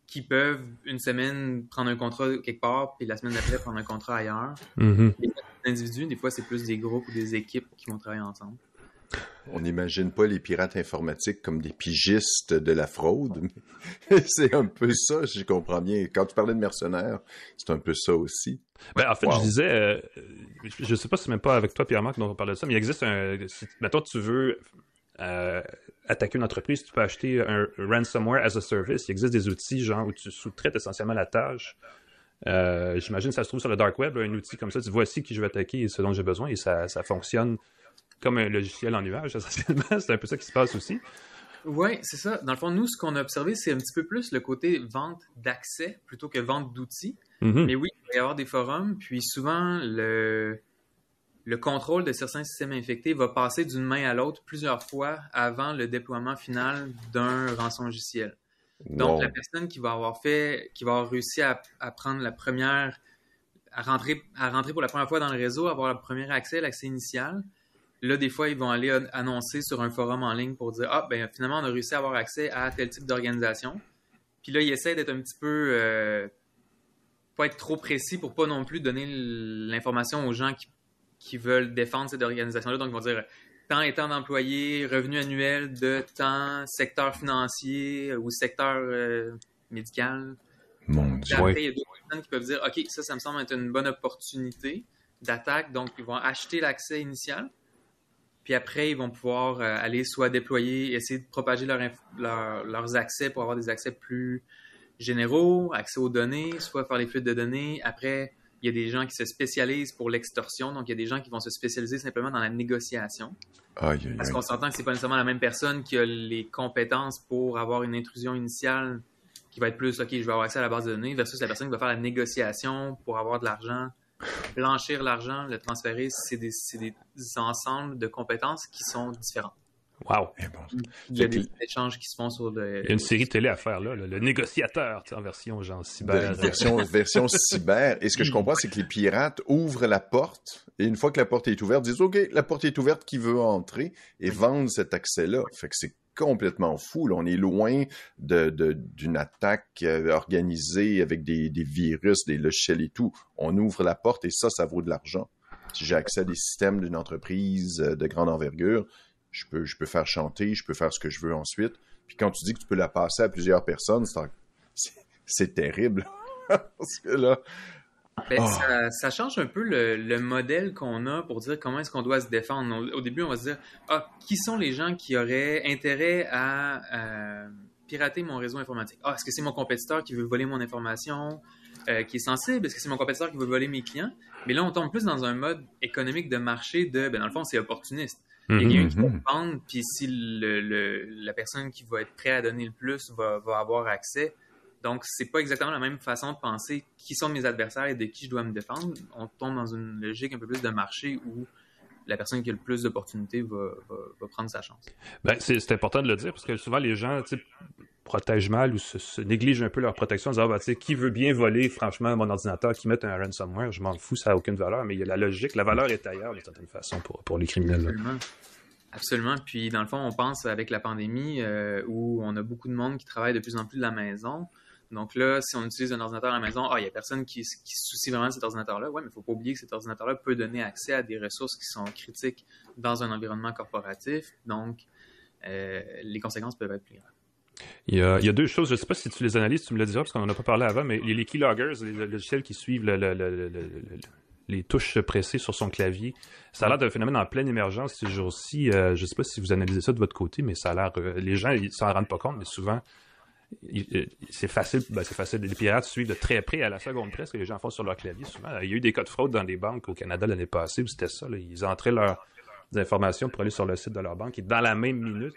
qui peuvent une semaine prendre un contrat quelque part, puis la semaine d'après prendre un contrat ailleurs. Mm-hmm. Des individus, des fois, c'est plus des groupes ou des équipes qui vont travailler ensemble. On n'imagine pas les pirates informatiques comme des pigistes de la fraude, mais c'est un peu ça, je comprends bien. Quand tu parlais de mercenaires, c'est un peu ça aussi. Ben, en fait, je disais, je sais pas si c'est même pas avec toi, Pierre-Marc, dont on parlait de ça, mais il existe mettons, tu veux attaquer une entreprise, tu peux acheter un ransomware as a service. Il existe des outils genre où tu sous-traites essentiellement la tâche. J'imagine que ça se trouve sur le dark web, un outil comme ça, tu vois voici qui je vais attaquer et ce dont j'ai besoin, et ça fonctionne comme un logiciel en nuage, essentiellement. C'est un peu ça qui se passe aussi. Oui, c'est ça. Dans le fond, nous, ce qu'on a observé, c'est un petit peu plus le côté vente d'accès plutôt que vente d'outils. Mm-hmm. Mais oui, il va y avoir des forums, puis souvent, le contrôle de certains systèmes infectés va passer d'une main à l'autre plusieurs fois avant le déploiement final d'un rançongiciel. Donc, la personne qui va avoir réussi à prendre la première, à rentrer pour la première fois dans le réseau, avoir le premier accès, l'accès initial, là, des fois, ils vont aller annoncer sur un forum en ligne pour dire « Ah, ben finalement, on a réussi à avoir accès à tel type d'organisation. » Puis là, ils essaient d'être un petit peu... pas être trop précis pour pas non plus donner l'information aux gens qui veulent défendre cette organisation-là. Donc, ils vont dire tant étant d'employés, revenu annuel de temps, secteur financier ou secteur médical. Mon Dieu. Après, il y a d'autres personnes qui peuvent dire, OK, ça me semble être une bonne opportunité d'attaque. Donc, ils vont acheter l'accès initial. Puis après, ils vont pouvoir aller soit déployer, essayer de propager leurs accès pour avoir des accès plus généraux, accès aux données, soit faire les flux de données. Après, il y a des gens qui se spécialisent pour l'extorsion. Donc, il y a des gens qui vont se spécialiser simplement dans la négociation. Parce qu'on s'entend que c'est pas nécessairement la même personne qui a les compétences pour avoir une intrusion initiale qui va être plus, OK, je vais avoir accès à la base de données, versus la personne qui va faire la négociation pour avoir de l'argent, blanchir l'argent, le transférer. C'est des ensembles de compétences qui sont différents. Wow! Il y a des échanges qui se font sur le... Il y a une série télé à faire, là, le négociateur, en version genre cyber. Version cyber. Et ce que je comprends, c'est que les pirates ouvrent la porte, et une fois que la porte est ouverte, disent, OK, la porte est ouverte, qui veut entrer, et vendent cet accès-là. Fait que c'est complètement fou. Là. On est loin d'une attaque organisée avec des virus, des logiciels et tout. On ouvre la porte, et ça vaut de l'argent. Si j'ai accès à des systèmes d'une entreprise de grande envergure, je peux faire chanter, je peux faire ce que je veux ensuite. Puis quand tu dis que tu peux la passer à plusieurs personnes, c'est terrible. Parce que là... Ça change un peu le modèle qu'on a pour dire comment est-ce qu'on doit se défendre. Au début, on va se dire, qui sont les gens qui auraient intérêt à pirater mon réseau informatique? Est-ce que c'est mon compétiteur qui veut voler mon information, qui est sensible? Est-ce que c'est mon compétiteur qui veut voler mes clients? Mais là, on tombe plus dans un mode économique de marché dans le fond, c'est opportuniste. Il y a quelqu'un qui va vendre, puis si la personne qui va être prête à donner le plus va avoir accès. Donc, c'est pas exactement la même façon de penser qui sont mes adversaires et de qui je dois me défendre. On tombe dans une logique un peu plus de marché où la personne qui a le plus d'opportunités va prendre sa chance. C'est important de le dire parce que souvent les gens protègent mal ou se négligent un peu leur protection en disant qui veut bien voler franchement mon ordinateur, qui met un ransomware, je m'en fous, ça n'a aucune valeur, mais il y a la logique, la valeur est ailleurs d'une certaine façon pour les criminels. Absolument. Puis dans le fond, on pense avec la pandémie où on a beaucoup de monde qui travaille de plus en plus de la maison. Donc là, si on utilise un ordinateur à la maison, il n'y a personne qui se soucie vraiment de cet ordinateur-là. Oui, mais il ne faut pas oublier que cet ordinateur-là peut donner accès à des ressources qui sont critiques dans un environnement corporatif. Donc, les conséquences peuvent être plus graves. Il y a deux choses, je ne sais pas si tu les analyses, tu me le diras, parce qu'on n'en a pas parlé avant, mais les keyloggers, les logiciels qui suivent les touches pressées sur son clavier, ça a l'air d'un phénomène en pleine émergence ces jours-ci. Je ne sais pas si vous analysez ça de votre côté, mais ça a l'air... les gens ne s'en rendent pas compte, mais souvent... c'est facile. Les pirates suivent de très près à la seconde près ce que les gens font sur leur clavier. Souvent, il y a eu des cas de fraude dans des banques au Canada l'année passée où c'était ça. Là. Ils entraient leurs informations pour aller sur le site de leur banque et dans la même minute,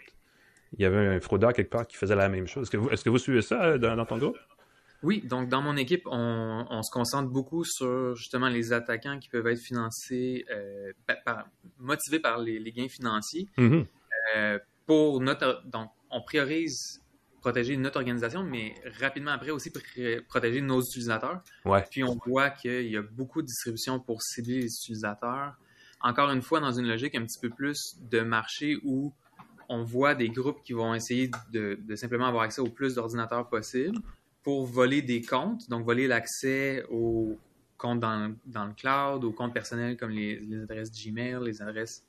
il y avait un fraudeur quelque part qui faisait la même chose. Est-ce que vous suivez ça dans ton groupe? Oui, donc dans mon équipe, on se concentre beaucoup sur justement les attaquants qui peuvent être financés, motivés par les gains financiers. Donc, on priorise protéger notre organisation, mais rapidement après aussi protéger nos utilisateurs. Ouais. Puis on voit qu'il y a beaucoup de distribution pour cibler les utilisateurs. Encore une fois, dans une logique un petit peu plus de marché où on voit des groupes qui vont essayer de simplement avoir accès au plus d'ordinateurs possible pour voler des comptes, donc voler l'accès aux comptes dans le cloud, aux comptes personnels comme les adresses Gmail, les adresses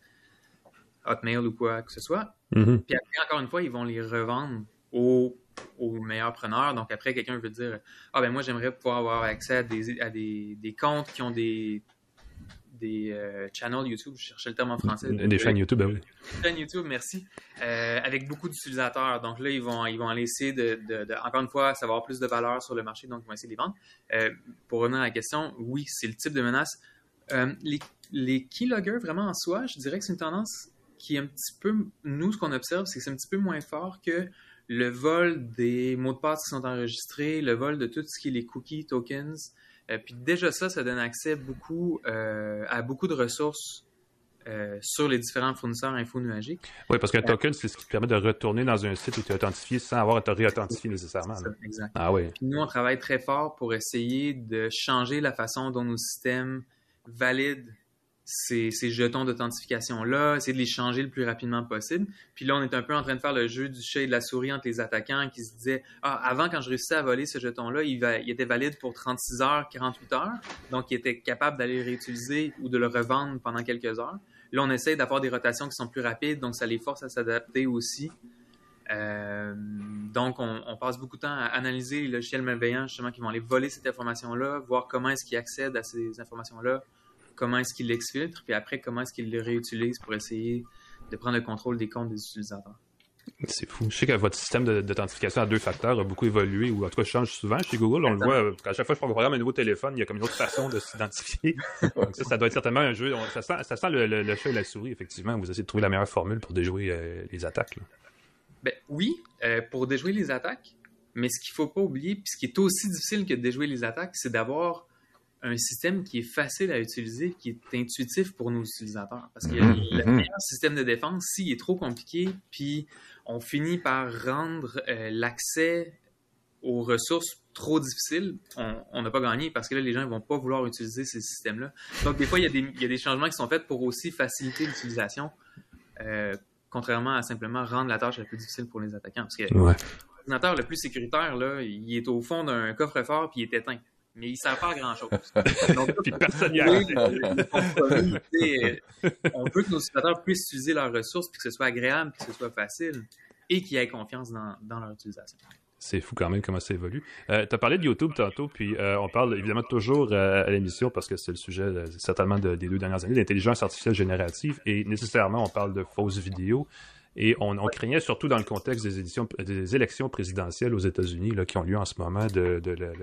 Hotmail ou quoi que ce soit. Puis après, encore une fois, ils vont les revendre aux meilleurs preneurs. Donc après, quelqu'un veut dire moi j'aimerais pouvoir avoir accès à des comptes qui ont des channels YouTube, je cherchais le terme en français. Des chaînes YouTube, oui. Chaînes YouTube, merci. Avec beaucoup d'utilisateurs. Donc là, ils vont aller essayer de encore une fois, savoir plus de valeur sur le marché, donc ils vont essayer de les vendre. Pour revenir à la question, oui, c'est le type de menace. Les keyloggers, vraiment en soi, je dirais que c'est une tendance qui est un petit peu... Nous, ce qu'on observe, c'est que c'est un petit peu moins fort que le vol des mots de passe qui sont enregistrés, le vol de tout ce qui est les cookies, tokens. Puis déjà ça donne accès à beaucoup de ressources sur les différents fournisseurs info-nuagiques. Oui, parce qu'un token, c'est ce qui te permet de retourner dans un site où tu es authentifié sans avoir à te réauthentifier nécessairement. Ça, exact. Ah oui. Puis nous, on travaille très fort pour essayer de changer la façon dont nos systèmes valident ces jetons d'authentification-là, essayer de les changer le plus rapidement possible. Puis là, on est un peu en train de faire le jeu du chat et de la souris entre les attaquants qui se disaient « avant, quand je réussissais à voler ce jeton-là, il était valide pour 36 heures, 48 heures. Donc, il était capable d'aller le réutiliser ou de le revendre pendant quelques heures. Là, on essaie d'avoir des rotations qui sont plus rapides, donc ça les force à s'adapter aussi. Donc, on passe beaucoup de temps à analyser les logiciels malveillants, justement, qui vont aller voler cette information-là, voir comment est-ce qu'ils accèdent à ces informations-là, comment est-ce qu'ils l'exfiltrent, puis après, comment est-ce qu'ils les réutilisent pour essayer de prendre le contrôle des comptes des utilisateurs. C'est fou. Je sais que votre système d'authentification à 2 facteurs a beaucoup évolué, ou en tout cas change souvent chez Google. On le voit, à chaque fois que je programme un nouveau téléphone, il y a comme une autre façon de s'identifier. Donc ça doit être certainement un jeu. Ça sent le chat et la souris, effectivement. Vous essayez de trouver la meilleure formule pour déjouer les attaques. Là. Ben, oui, pour déjouer les attaques, mais ce qu'il ne faut pas oublier, puis ce qui est aussi difficile que de déjouer les attaques, c'est d'avoir un système qui est facile à utiliser, qui est intuitif pour nos utilisateurs. Parce que le meilleur système de défense, s'il est trop compliqué, puis on finit par rendre l'accès aux ressources trop difficile, on n'a pas gagné parce que là, les gens ne vont pas vouloir utiliser ces systèmes-là. Donc, des fois, il y a des changements qui sont faits pour aussi faciliter l'utilisation, contrairement à simplement rendre la tâche la plus difficile pour les attaquants. Parce que l'ordinateur le plus sécuritaure, là, il est au fond d'un coffre-fort puis il est éteint. Mais il ne sert pas à grand-chose. Donc, puis personne n'y arrive. On veut que nos utilisateurs puissent utiliser leurs ressources, puis que ce soit agréable, puis que ce soit facile, et qu'ils aient confiance dans leur utilisation. C'est fou quand même comment ça évolue. Tu as parlé de YouTube tantôt, puis on parle évidemment toujours à l'émission, parce que c'est le sujet certainement des 2 dernières années, l'intelligence artificielle générative, et nécessairement on parle de fausses vidéos. Et on craignait surtout dans le contexte des élections présidentielles aux États-Unis là, qui ont lieu en ce moment, de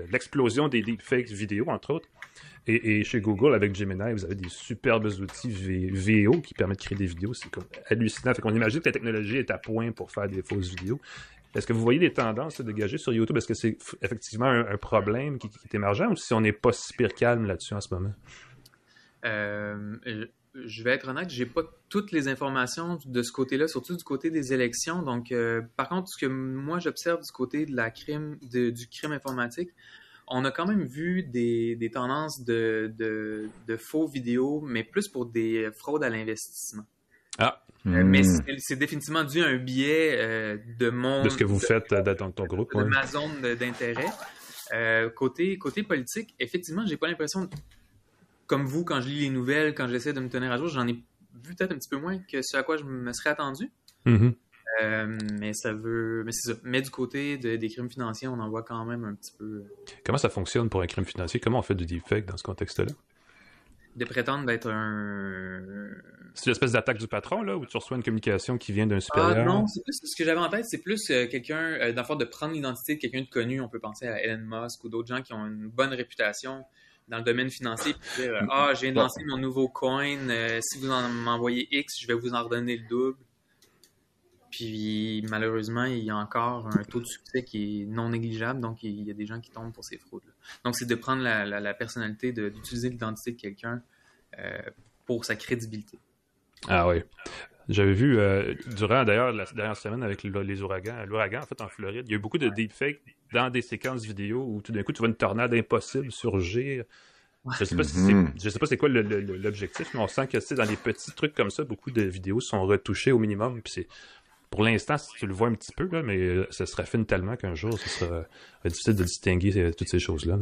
l'explosion des deepfakes vidéo, entre autres. Et chez Google, avec Gemini, vous avez des superbes outils VO qui permettent de créer des vidéos. C'est comme hallucinant. Fait qu'on imagine que la technologie est à point pour faire des fausses vidéos. Est-ce que vous voyez des tendances dégagées sur YouTube? Est-ce que c'est effectivement un problème qui est émergent ou si on n'est pas si pire calme là-dessus en ce moment? Je vais être honnête, j'ai pas toutes les informations de ce côté-là, surtout du côté des élections. Donc, par contre, ce que moi j'observe du côté de du crime informatique, on a quand même vu des tendances de faux vidéos, mais plus pour des fraudes à l'investissement. Ah. Mais c'est définitivement dû à un biais de ce que vous faites dans ton groupe. De ma zone d'intérêt. Côté politique, effectivement, j'ai pas l'impression, comme vous, quand je lis les nouvelles, quand j'essaie de me tenir à jour, j'en ai vu peut-être un petit peu moins que ce à quoi je me serais attendu. Mm-hmm. Mais c'est ça. Mais du côté des crimes financiers, on en voit quand même un petit peu. Comment ça fonctionne pour un crime financier? Comment on fait du deepfake dans ce contexte-là? De prétendre d'être un... C'est l'espèce d'attaque du patron, là, où tu reçois une communication qui vient d'un supérieur? Non, c'est plus ce que j'avais en tête, c'est plus quelqu'un, dans le fond, de prendre l'identité de quelqu'un de connu. On peut penser à Elon Musk ou d'autres gens qui ont une bonne réputation dans le domaine financier, puis dire je viens de lancer mon nouveau coin, si vous m'envoyez X, je vais vous en redonner le double. Puis malheureusement, il y a encore un taux de succès qui est non négligeable, donc il y a des gens qui tombent pour ces fraudes-là. Donc c'est de prendre la personnalité, d'utiliser l'identité de quelqu'un pour sa crédibilité. Ah oui. J'avais vu, durant d'ailleurs la dernière semaine avec les ouragans, l'ouragan en fait en Floride, il y a eu beaucoup de deepfakes dans des séquences vidéo où tout d'un coup tu vois une tornade impossible surgir. Je sais pas c'est quoi l'objectif, mais on sent que dans des petits trucs comme ça, beaucoup de vidéos sont retouchées au minimum. Puis pour l'instant, tu le vois un petit peu, là, mais ça se raffine tellement qu'un jour, ce sera difficile de distinguer toutes ces choses-là.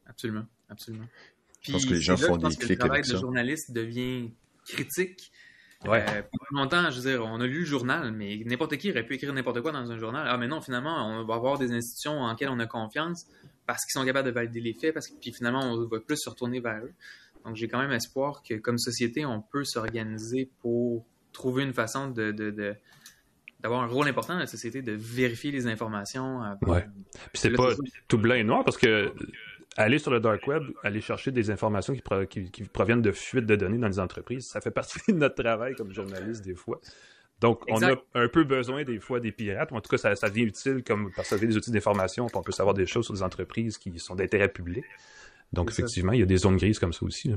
Absolument, absolument. Puis, je pense que les gens font des clics avec ça. Le travail de journaliste devient critique. Ouais. Pendant longtemps, je veux dire, on a lu le journal, mais n'importe qui aurait pu écrire n'importe quoi dans un journal. Ah, mais non, finalement, on va avoir des institutions en lesquelles on a confiance parce qu'ils sont capables de valider les faits, puis finalement, on va plus se retourner vers eux. Donc, j'ai quand même espoir que, comme société, on peut s'organiser pour trouver une façon d'avoir un rôle important dans la société, de vérifier les informations. Ouais. Puis c'est pas tout blanc et noir, parce que aller sur le dark web, aller chercher des informations qui proviennent de fuites de données dans les entreprises, ça fait partie de notre travail comme journaliste des fois. Donc, exact. On a un peu besoin des fois des pirates, ou en tout cas, ça devient utile parce que ça devient des outils d'information, puis on peut savoir des choses sur des entreprises qui sont d'intérêt public. Donc, effectivement, il y a des zones grises comme ça aussi. Là.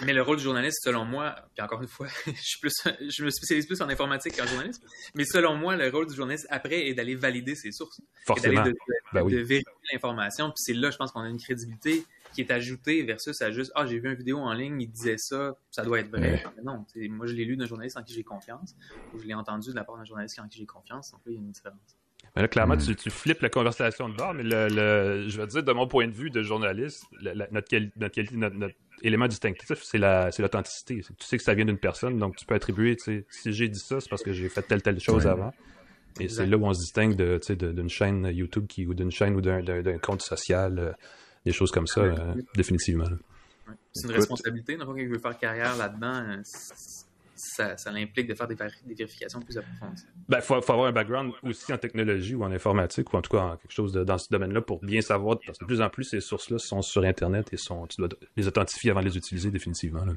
Mais le rôle du journaliste, selon moi, puis encore une fois, je me spécialise plus en informatique qu'en journalisme, mais selon moi, le rôle du journaliste, après, est d'aller valider ses sources. Forcément. Et d'aller de vérifier l'information, puis c'est là, je pense qu'on a une crédibilité qui est ajoutée versus à juste « Ah, j'ai vu une vidéo en ligne, il disait ça, ça doit être vrai. » Mais non, moi, je l'ai lu d'un journaliste en qui j'ai confiance, ou je l'ai entendu de la part d'un journaliste en qui j'ai confiance, donc là, il y a une différence. Mais là, clairement, tu flippes la conversation de bord, mais je vais te dire, de mon point de vue de journaliste, notre élément distinctif, c'est l'authenticité. Tu sais que ça vient d'une personne, donc tu peux attribuer, tu sais, si j'ai dit ça, c'est parce que j'ai fait telle chose avant. Et c'est là où on se distingue d'une chaîne YouTube ou d'une chaîne ou d'un compte social, des choses comme ça, définitivement. Ouais. C'est une responsabilité. Donc, quelqu'un qui veut faire carrière là-dedans, ça l'implique de faire des vérifications plus approfondies. Ben, faut avoir un background aussi en technologie ou en informatique ou en tout cas en quelque chose dans ce domaine-là pour bien savoir, parce que de plus en plus, ces sources-là sont sur Internet et tu dois les authentifier avant de les utiliser définitivement. Là.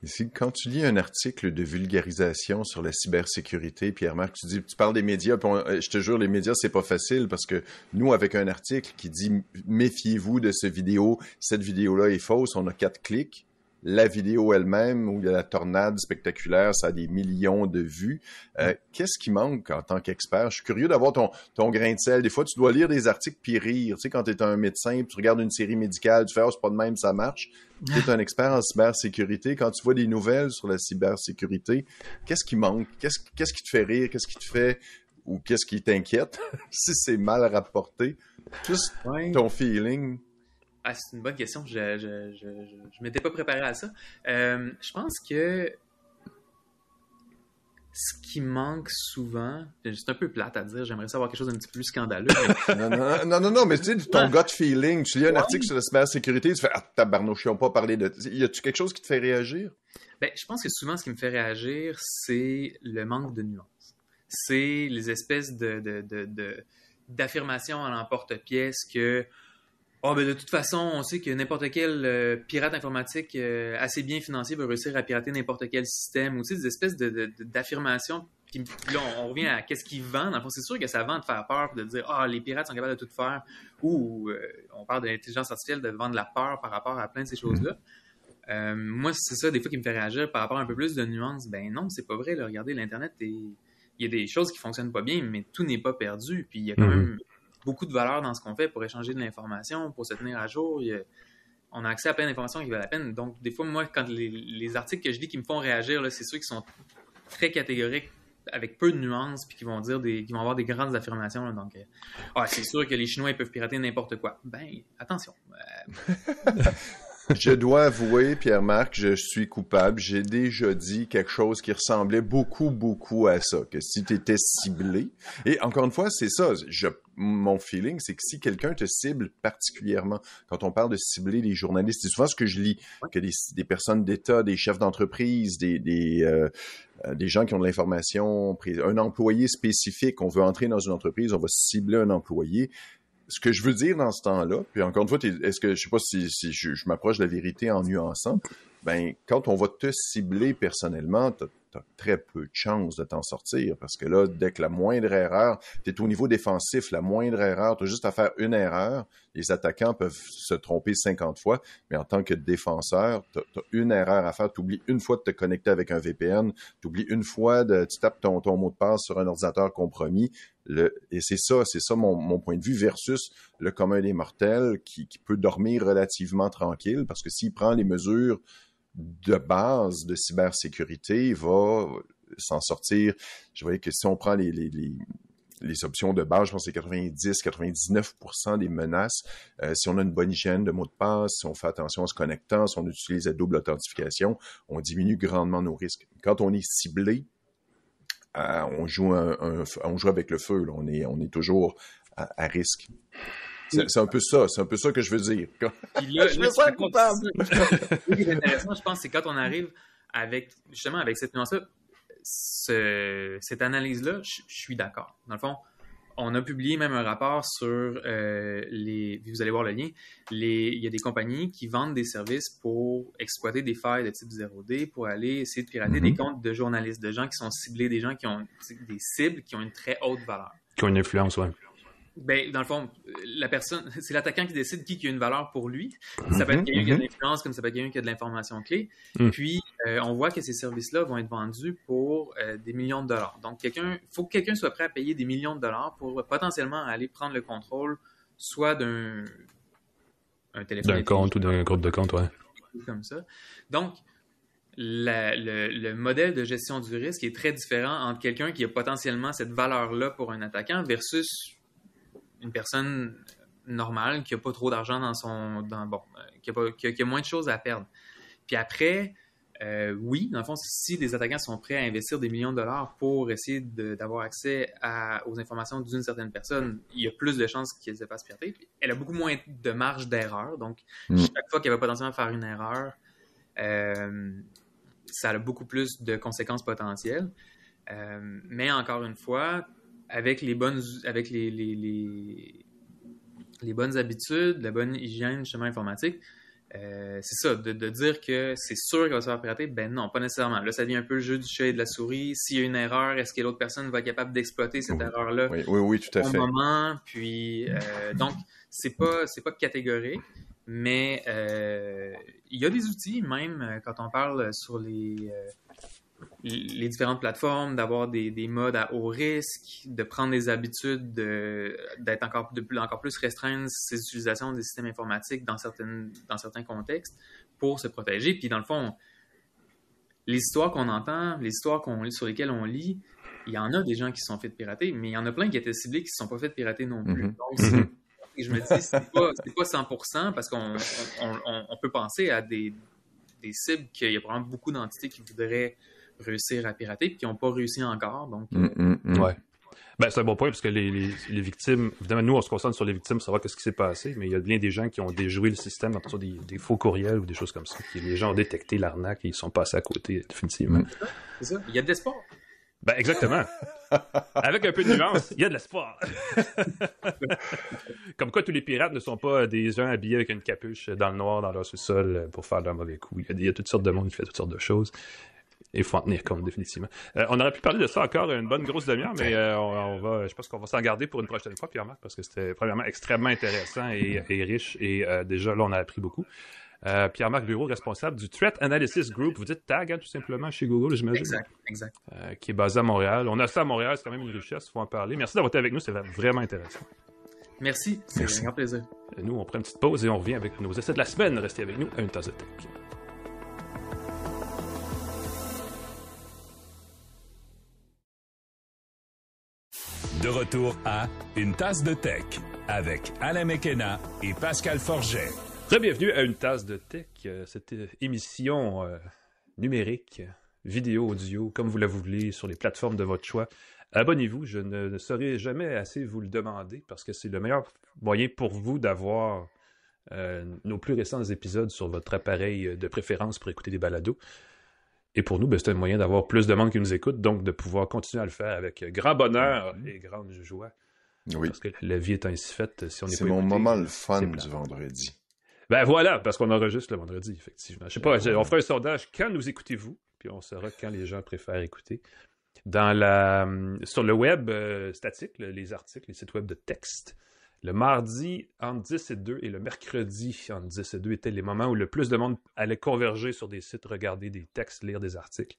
Ici, quand tu lis un article de vulgarisation sur la cybersécurité, Pierre-Marc, tu parles des médias, puis je te jure, les médias, c'est pas facile parce que nous, avec un article qui dit « Méfiez-vous de cette vidéo-là est fausse », on a 4 clics. La vidéo elle-même, où il y a la tornade spectaculaire, ça a des millions de vues. Qu'est-ce qui manque en tant qu'expert? Je suis curieux d'avoir ton grain de sel. Des fois, tu dois lire des articles puis rire. Tu sais, quand tu es un médecin, puis tu regardes une série médicale, tu fais « Oh, c'est pas de même, ça marche ». Tu es un expert en cybersécurité. Quand tu vois des nouvelles sur la cybersécurité, qu'est-ce qui manque? Qu'est-ce qui te fait rire? Qu'est-ce qui te fait... ou qu'est-ce qui t'inquiète si c'est mal rapporté? Juste ton feeling... Ah, c'est une bonne question. Je m'étais pas préparé à ça. Je pense que ce qui manque souvent, c'est un peu plate à dire, j'aimerais savoir quelque chose d'un petit peu plus scandaleux. Mais... non, mais tu sais, ton gut feeling, tu lis un article sur la cybersécurité, tu fais « Ah, tabarnouche, ils n'ont pas parlé de... » Y a-tu quelque chose qui te fait réagir? Ben, je pense que souvent, ce qui me fait réagir, c'est le manque de nuances. C'est les espèces d'affirmations à l'emporte-pièce que oh, ben de toute façon, on sait que n'importe quel pirate informatique assez bien financier va réussir à pirater n'importe quel système. Ou tu sais, des espèces d'affirmations. Puis là, on revient à qu'est-ce qu'ils vendent. Dans le fond, c'est sûr que ça vend de faire peur et de dire ah, les pirates sont capables de tout faire. Ou on parle de l'intelligence artificielle, de vendre la peur par rapport à plein de ces choses-là. Moi, c'est ça, des fois, qui me fait réagir par rapport à un peu plus de nuances. Ben non, c'est pas vrai. Là. Regardez, l'Internet, il y a des choses qui fonctionnent pas bien, mais tout n'est pas perdu. Puis il y a quand même beaucoup de valeur dans ce qu'on fait pour échanger de l'information, pour se tenir à jour. On a accès à plein d'informations qui valent la peine. Donc, des fois, moi, quand les articles que je lis qui me font réagir, là, c'est ceux qui sont très catégoriques, avec peu de nuances, puis qui vont avoir des grandes affirmations. Là. Donc, c'est sûr que les Chinois ils peuvent pirater n'importe quoi. Ben, attention. Je dois avouer, Pierre-Marc, je suis coupable. J'ai déjà dit quelque chose qui ressemblait beaucoup, beaucoup à ça. Que si tu étais ciblé... Et encore une fois, c'est ça. Mon feeling, c'est que si quelqu'un te cible particulièrement, quand on parle de cibler les journalistes, c'est souvent ce que je lis, que des personnes d'État, des chefs d'entreprise, des gens qui ont de l'information, un employé spécifique, on veut entrer dans une entreprise, on va cibler un employé. Ce que je veux dire dans ce temps-là, puis encore une fois, est-ce que je sais pas si je m'approche de la vérité en nuançant, ben quand on va te cibler personnellement, t'as très peu de chances de t'en sortir parce que là, dès que la moindre erreur, t'es au niveau défensif, la moindre erreur, t'as juste à faire une erreur. Les attaquants peuvent se tromper 50 fois, mais en tant que défenseur, t'as une erreur à faire. T'oublies une fois de te connecter avec un VPN, t'oublies une fois tu tapes ton mot de passe sur un ordinateur compromis. Et c'est ça mon point de vue versus le commun des mortels qui peut dormir relativement tranquille parce que s'il prend les mesures de base de cybersécurité, il va s'en sortir. Je voyais que si on prend les options de base, je pense que c'est 90-99% des menaces. Si on a une bonne hygiène de mots de passe, si on fait attention en se connectant, si on utilise la double authentification, on diminue grandement nos risques. Quand on est ciblé, on joue avec le feu. Là. On est toujours à risque. C'est un peu ça que je veux dire. Là, je me sens coupable. Ce qui est intéressant, je pense, c'est quand on arrive avec cette nuance-là, cette analyse-là, je suis d'accord. Dans le fond, on a publié même un rapport sur vous allez voir le lien, il y a des compagnies qui vendent des services pour exploiter des failles de type 0D, pour aller essayer de pirater des comptes de journalistes, de gens qui sont ciblés, des gens qui ont des cibles qui ont une très haute valeur. Qui ont une influence, ouais. Ben, dans le fond, la personne, c'est l'attaquant qui décide qui a une valeur pour lui. Ça peut être quelqu'un qui a de l'influence, comme ça peut être quelqu'un qui a de l'information clé. Puis, on voit que ces services-là vont être vendus pour des millions de dollars. Donc, il faut que quelqu'un soit prêt à payer des millions de dollars pour potentiellement aller prendre le contrôle soit d'un téléphone. D'un compte ou d'un groupe de compte, ouais. Comme ça. Donc, le modèle de gestion du risque est très différent entre quelqu'un qui a potentiellement cette valeur-là pour un attaquant versus une personne normale qui n'a pas trop d'argent qui qu'il y a moins de choses à perdre. Puis après, oui, dans le fond, si des attaquants sont prêts à investir des millions de dollars pour essayer d'avoir accès aux informations d'une certaine personne, il y a plus de chances qu'ils se fassent pirater. Elle a beaucoup moins de marge d'erreur. Donc, chaque fois qu'elle va potentiellement faire une erreur, ça a beaucoup plus de conséquences potentielles. Mais encore une fois, avec les bonnes habitudes, la bonne hygiène justement informatique, c'est ça, de dire que c'est sûr qu'elle va se faire pirater, ben non, pas nécessairement. Là, ça devient un peu le jeu du chat et de la souris. S'il y a une erreur, est-ce que l'autre personne va être capable d'exploiter cette erreur-là oui, tout à fait. au moment? Puis, donc, c'est pas catégorique, mais il y a des outils, même quand on parle sur les différentes plateformes, d'avoir des modes à haut risque, de prendre des habitudes, d'être encore plus restreindre ses utilisations des systèmes informatiques dans certains contextes pour se protéger. Puis dans le fond, les histoires qu'on entend, les histoires sur lesquelles on lit, il y en a des gens qui se sont fait pirater, mais il y en a plein qui étaient ciblés qui ne se sont pas fait pirater non plus. Donc, je me dis, c'est pas 100% parce qu'on peut penser à des cibles qu'il y a probablement beaucoup d'entités qui voudraient réussir à pirater et qui n'ont pas réussi encore. Donc, ouais. Ben, c'est un bon point parce que les victimes, évidemment, nous, on se concentre sur les victimes, savoir ce qui s'est passé, mais il y a bien des gens qui ont déjoué le système dans des faux courriels ou des choses comme ça. Les gens ont détecté l'arnaque et ils sont passés à côté, définitivement. C'est ça. Il y a de l'espoir. Ben, exactement. Avec un peu de nuance, il y a de l'espoir. Comme quoi, tous les pirates ne sont pas des gens habillés avec une capuche dans le noir, dans leur sous-sol pour faire de mauvais coups. Il y a toutes sortes de monde qui fait toutes sortes de choses. Il faut en tenir compte, définitivement. On aurait pu parler de ça encore une bonne grosse demi-heure, mais je pense qu'on va s'en garder pour une prochaine fois, Pierre-Marc, parce que c'était premièrement extrêmement intéressant et riche, et déjà là, on a appris beaucoup. Pierre-Marc Bureau, responsable du Threat Analysis Group, vous dites TAG, hein, tout simplement, chez Google, j'imagine. Exact. Qui est basé à Montréal. On a ça à Montréal, c'est quand même une richesse, il faut en parler. Merci d'avoir été avec nous, c'est vraiment intéressant. Merci, c'est un grand plaisir. Nous, on prend une petite pause et on revient avec nos essais de la semaine. Restez avec nous à Une Tasse de Tech. De retour à Une Tasse de Tech avec Alain McKenna et Pascal Forget. Bienvenue à Une Tasse de Tech, cette émission numérique, vidéo, audio, comme vous la voulez, sur les plateformes de votre choix. Abonnez-vous, je ne saurais jamais assez vous le demander parce que c'est le meilleur moyen pour vous d'avoir nos plus récents épisodes sur votre appareil de préférence pour écouter des balados. Et pour nous, c'est un moyen d'avoir plus de monde qui nous écoute, donc de pouvoir continuer à le faire avec grand bonheur et grande joie. Oui. Parce que la vie est ainsi faite, si on n'est pas C'est mon écouté, moment le fun du vendredi. Ben voilà, parce qu'on enregistre le vendredi, effectivement. Je sais pas, on fera un sondage. Quand nous écoutez-vous? Puis on saura quand les gens préfèrent écouter. Sur le web statique, les articles, les sites web de texte, le mardi entre 10 et 2 et le mercredi entre 10 et 2 étaient les moments où le plus de monde allait converger sur des sites, regarder des textes, lire des articles.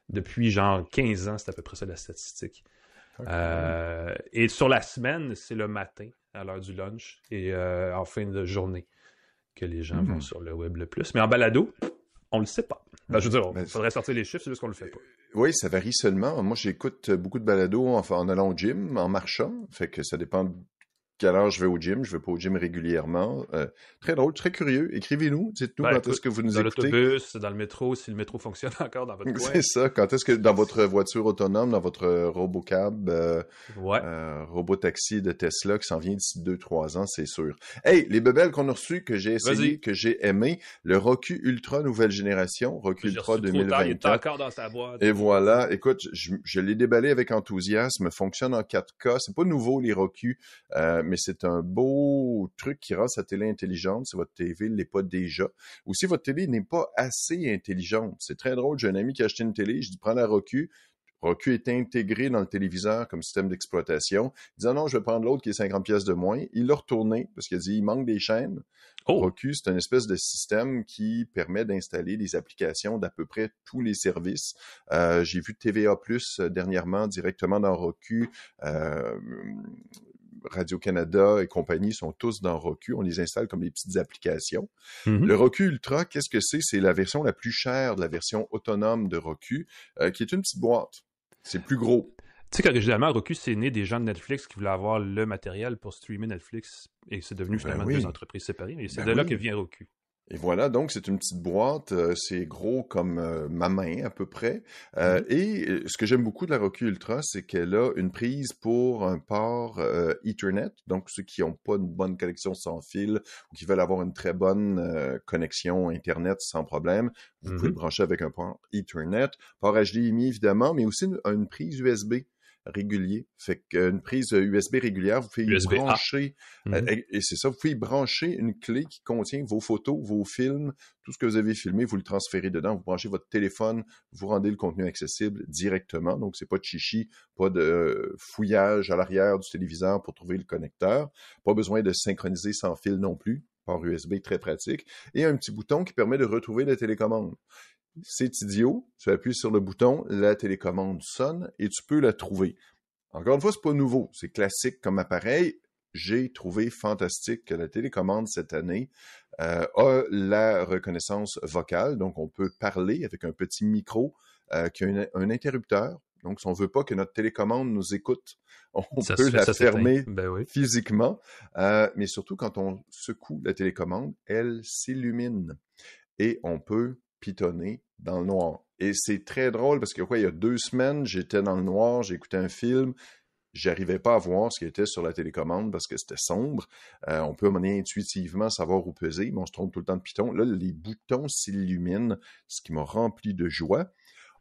Depuis genre 15 ans, c'est à peu près ça la statistique. Okay. Et sur la semaine, c'est le matin, à l'heure du lunch, et en fin de journée, que les gens vont sur le web le plus. Mais en balado, on le sait pas. Ben, je veux dire, il faudrait sortir les chiffres, c'est juste qu'on le fait pas. Oui, ça varie seulement. Moi, j'écoute beaucoup de balados en allant au gym, en marchant. Fait que ça dépend quelle heure je vais au gym. Je vais pas au gym régulièrement. Très drôle, très curieux. Écrivez-nous, dites-nous quand est-ce que vous nous écoutez. Dans l'autobus, dans le métro, si le métro fonctionne encore dans votre coin. C'est ça. Quand est-ce que dans votre voiture autonome, dans votre robocab, robotaxi de Tesla qui s'en vient d'ici 2-3 ans, c'est sûr. Hey, les bebelles qu'on a reçues, que j'ai essayé, que j'ai aimé, le Roku Ultra nouvelle génération, Roku Ultra 2024. Il est encore dans sa boîte. Et voilà. Écoute, je l'ai déballé avec enthousiasme. Fonctionne en 4K. C'est pas nouveau, les Roku. Mais c'est un beau truc qui rend sa télé intelligente si votre TV ne l'est pas déjà. Ou si votre télé n'est pas assez intelligente. C'est très drôle, j'ai un ami qui a acheté une télé, je dis prends la Roku. Roku est intégré dans le téléviseur comme système d'exploitation. Il dit non, je vais prendre l'autre qui est 50 pièces de moins. Il l'a retourné parce qu'il a dit il manque des chaînes. Roku, c'est une espèce de système qui permet d'installer des applications d'à peu près tous les services. J'ai vu TVA+, dernièrement directement dans Roku. Radio-Canada et compagnie sont tous dans Roku. On les installe comme des petites applications. Le Roku Ultra, qu'est-ce que c'est? C'est la version la plus chère de la version autonome de Roku, qui est une petite boîte. C'est plus gros. Tu sais qu'originalement, Roku, c'est né des gens de Netflix qui voulaient avoir le matériel pour streamer Netflix et c'est devenu finalement deux entreprises séparées. Et c'est de là que vient Roku. Et voilà, donc c'est une petite boîte, c'est gros comme ma main à peu près. Et ce que j'aime beaucoup de la Roku Ultra, c'est qu'elle a une prise pour un port Ethernet. Donc ceux qui n'ont pas une bonne connexion sans fil ou qui veulent avoir une très bonne connexion Internet sans problème, vous pouvez le brancher avec un port Ethernet. Port HDMI évidemment, mais aussi une prise USB. Régulier. Fait qu'une prise USB régulière, vous pouvez y brancher, et c'est ça, vous pouvez y brancher une clé qui contient vos photos, vos films, tout ce que vous avez filmé, vous le transférez dedans, vous branchez votre téléphone, vous rendez le contenu accessible directement, donc c'est pas de chichi, pas de fouillage à l'arrière du téléviseur pour trouver le connecteur, pas besoin de synchroniser sans fil non plus, port USB très pratique, et un petit bouton qui permet de retrouver la télécommande. C'est idiot, tu appuies sur le bouton, la télécommande sonne et tu peux la trouver. Encore une fois, c'est pas nouveau, c'est classique comme appareil. J'ai trouvé fantastique que la télécommande cette année a la reconnaissance vocale, donc on peut parler avec un petit micro qui a un interrupteur. Donc, si on veut pas que notre télécommande nous écoute, on peut la fermer physiquement. Mais surtout, quand on secoue la télécommande, elle s'illumine et on peut pitonner dans le noir. Et c'est très drôle parce que il y a 2 semaines, j'étais dans le noir, j'écoutais un film, j'arrivais pas à voir ce qui était sur la télécommande parce que c'était sombre. On peut intuitivement savoir où peser, mais on se trompe tout le temps de piton. Là, les boutons s'illuminent, ce qui m'a rempli de joie.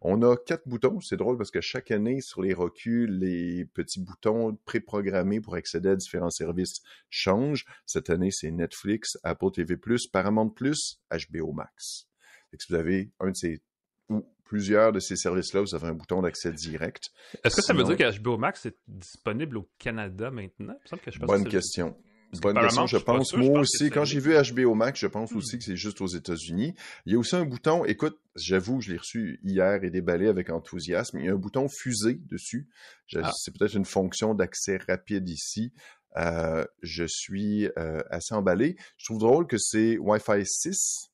On a 4 boutons, c'est drôle parce que chaque année, sur les Roku, les petits boutons préprogrammés pour accéder à différents services changent. Cette année, c'est Netflix, Apple TV+, Paramount+, HBO Max. Et si vous avez un de ces ou plusieurs de ces services-là, vous avez un bouton d'accès direct. Est-ce que ça veut dire que HBO Max est disponible au Canada maintenant? Il me semble que je pense bonne question. Bonne question, je pense. Moi aussi, quand j'ai vu HBO Max, je pense aussi que c'est juste aux États-Unis. Il y a aussi un bouton, écoute, j'avoue, je l'ai reçu hier et déballé avec enthousiasme. Il y a un bouton fusée dessus. C'est peut-être une fonction d'accès rapide ici. Je suis assez emballé. Je trouve drôle que c'est Wi-Fi 6.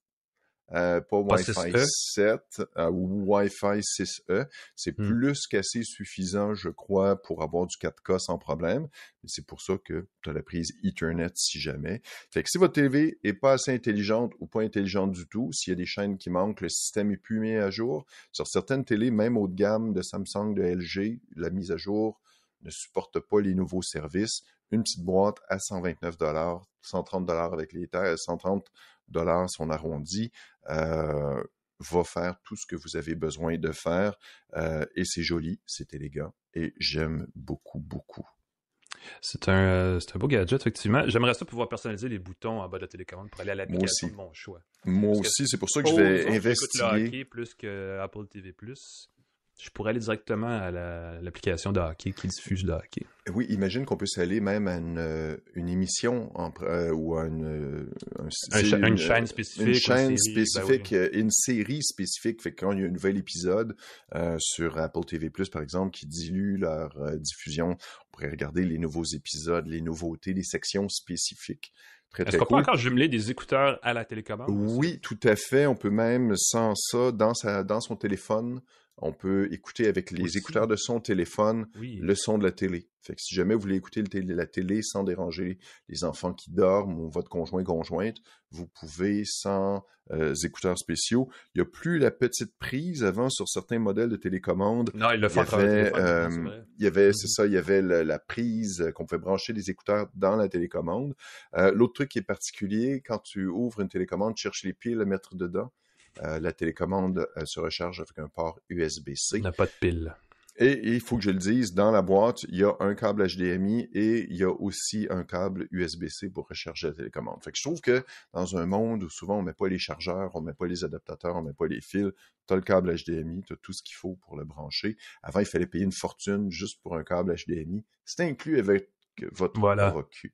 Pas Wi-Fi 7 ou Wi-Fi 6E. C'est plus qu'assez suffisant, je crois, pour avoir du 4K sans problème. Et c'est pour ça que tu as la prise Ethernet si jamais. Fait que si votre TV est pas assez intelligente ou pas intelligente du tout, s'il y a des chaînes qui manquent, le système est plus mis à jour. Sur certaines télés, même haut de gamme de Samsung, de LG, la mise à jour ne supporte pas les nouveaux services. Une petite boîte à 129 $, 130 $ avec les terres, 130 $ si on arrondit, va faire tout ce que vous avez besoin de faire. Et c'est joli, c'est élégant. Et j'aime beaucoup, beaucoup. C'est un beau gadget, effectivement. J'aimerais ça pouvoir personnaliser les boutons en bas de la télécommande pour aller à l'application de mon choix. Moi aussi, c'est pour ça que je vais investiguer. Le hockey plus que Apple TV+. Je pourrais aller directement à l'application de hockey qui diffuse de hockey. Oui, imagine qu'on puisse aller même à une émission ou à une chaîne spécifique. Une chaîne spécifique, une série spécifique. Fait que quand il y a un nouvel épisode sur Apple TV+, par exemple, qui dilue leur diffusion, on pourrait regarder les nouveaux épisodes, les nouveautés, les sections spécifiques. Est-ce qu'on peut encore jumeler des écouteurs à la télécommande? Oui, tout à fait. On peut même, sans ça, dans son téléphone, on peut écouter avec les écouteurs de son téléphone le son de la télé. Fait que si jamais vous voulez écouter la télé sans déranger les enfants qui dorment ou votre conjointe, vous pouvez sans écouteurs spéciaux. Il n'y a plus la petite prise avant sur certains modèles de télécommande. Non, il le fait il y avait, c'est ça, il y avait la prise qu'on pouvait brancher les écouteurs dans la télécommande. L'autre truc qui est particulier, quand tu ouvres une télécommande, tu cherches les piles à mettre dedans. La télécommande se recharge avec un port USB-C. Il n'a pas de pile. Et il faut que je le dise, dans la boîte, il y a un câble HDMI et il y a aussi un câble USB-C pour recharger la télécommande. Fait que je trouve que dans un monde où souvent on met pas les chargeurs, on met pas les adaptateurs, on met pas les fils, tu as le câble HDMI, tu as tout ce qu'il faut pour le brancher. Avant, il fallait payer une fortune juste pour un câble HDMI. C'est inclus avec votre Roku.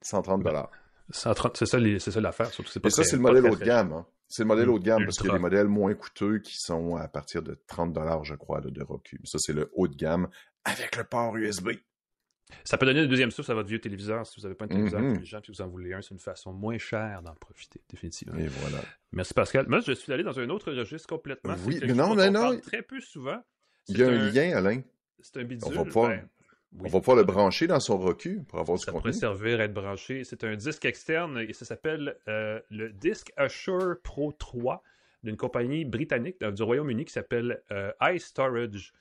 130 $. 130, c'est ça l'affaire. Surtout, c'est pas et ça, c'est le modèle haut de gamme. Hein. C'est le modèle haut de gamme parce qu'il y a des modèles moins coûteux qui sont à partir de 30 $, je crois, de Roku. Ça, c'est le haut de gamme avec le port USB. Ça peut donner une deuxième source à votre vieux téléviseur si vous n'avez pas un téléviseur intelligent et que vous en voulez un. C'est une façon moins chère d'en profiter, définitivement. Et voilà. Merci, Pascal. Moi, je suis allé dans un autre registre complètement. Oui, mais non. On parle très peu souvent. Il y a un lien, Alain. C'est un bidule. On va pouvoir On va pouvoir le brancher dans son Roku pour avoir du Ça contenu. pourrait servir à être branché. C'est un disque externe et ça s'appelle le Disc Assure Pro 3 d'une compagnie britannique du Royaume-Uni qui s'appelle iStorage.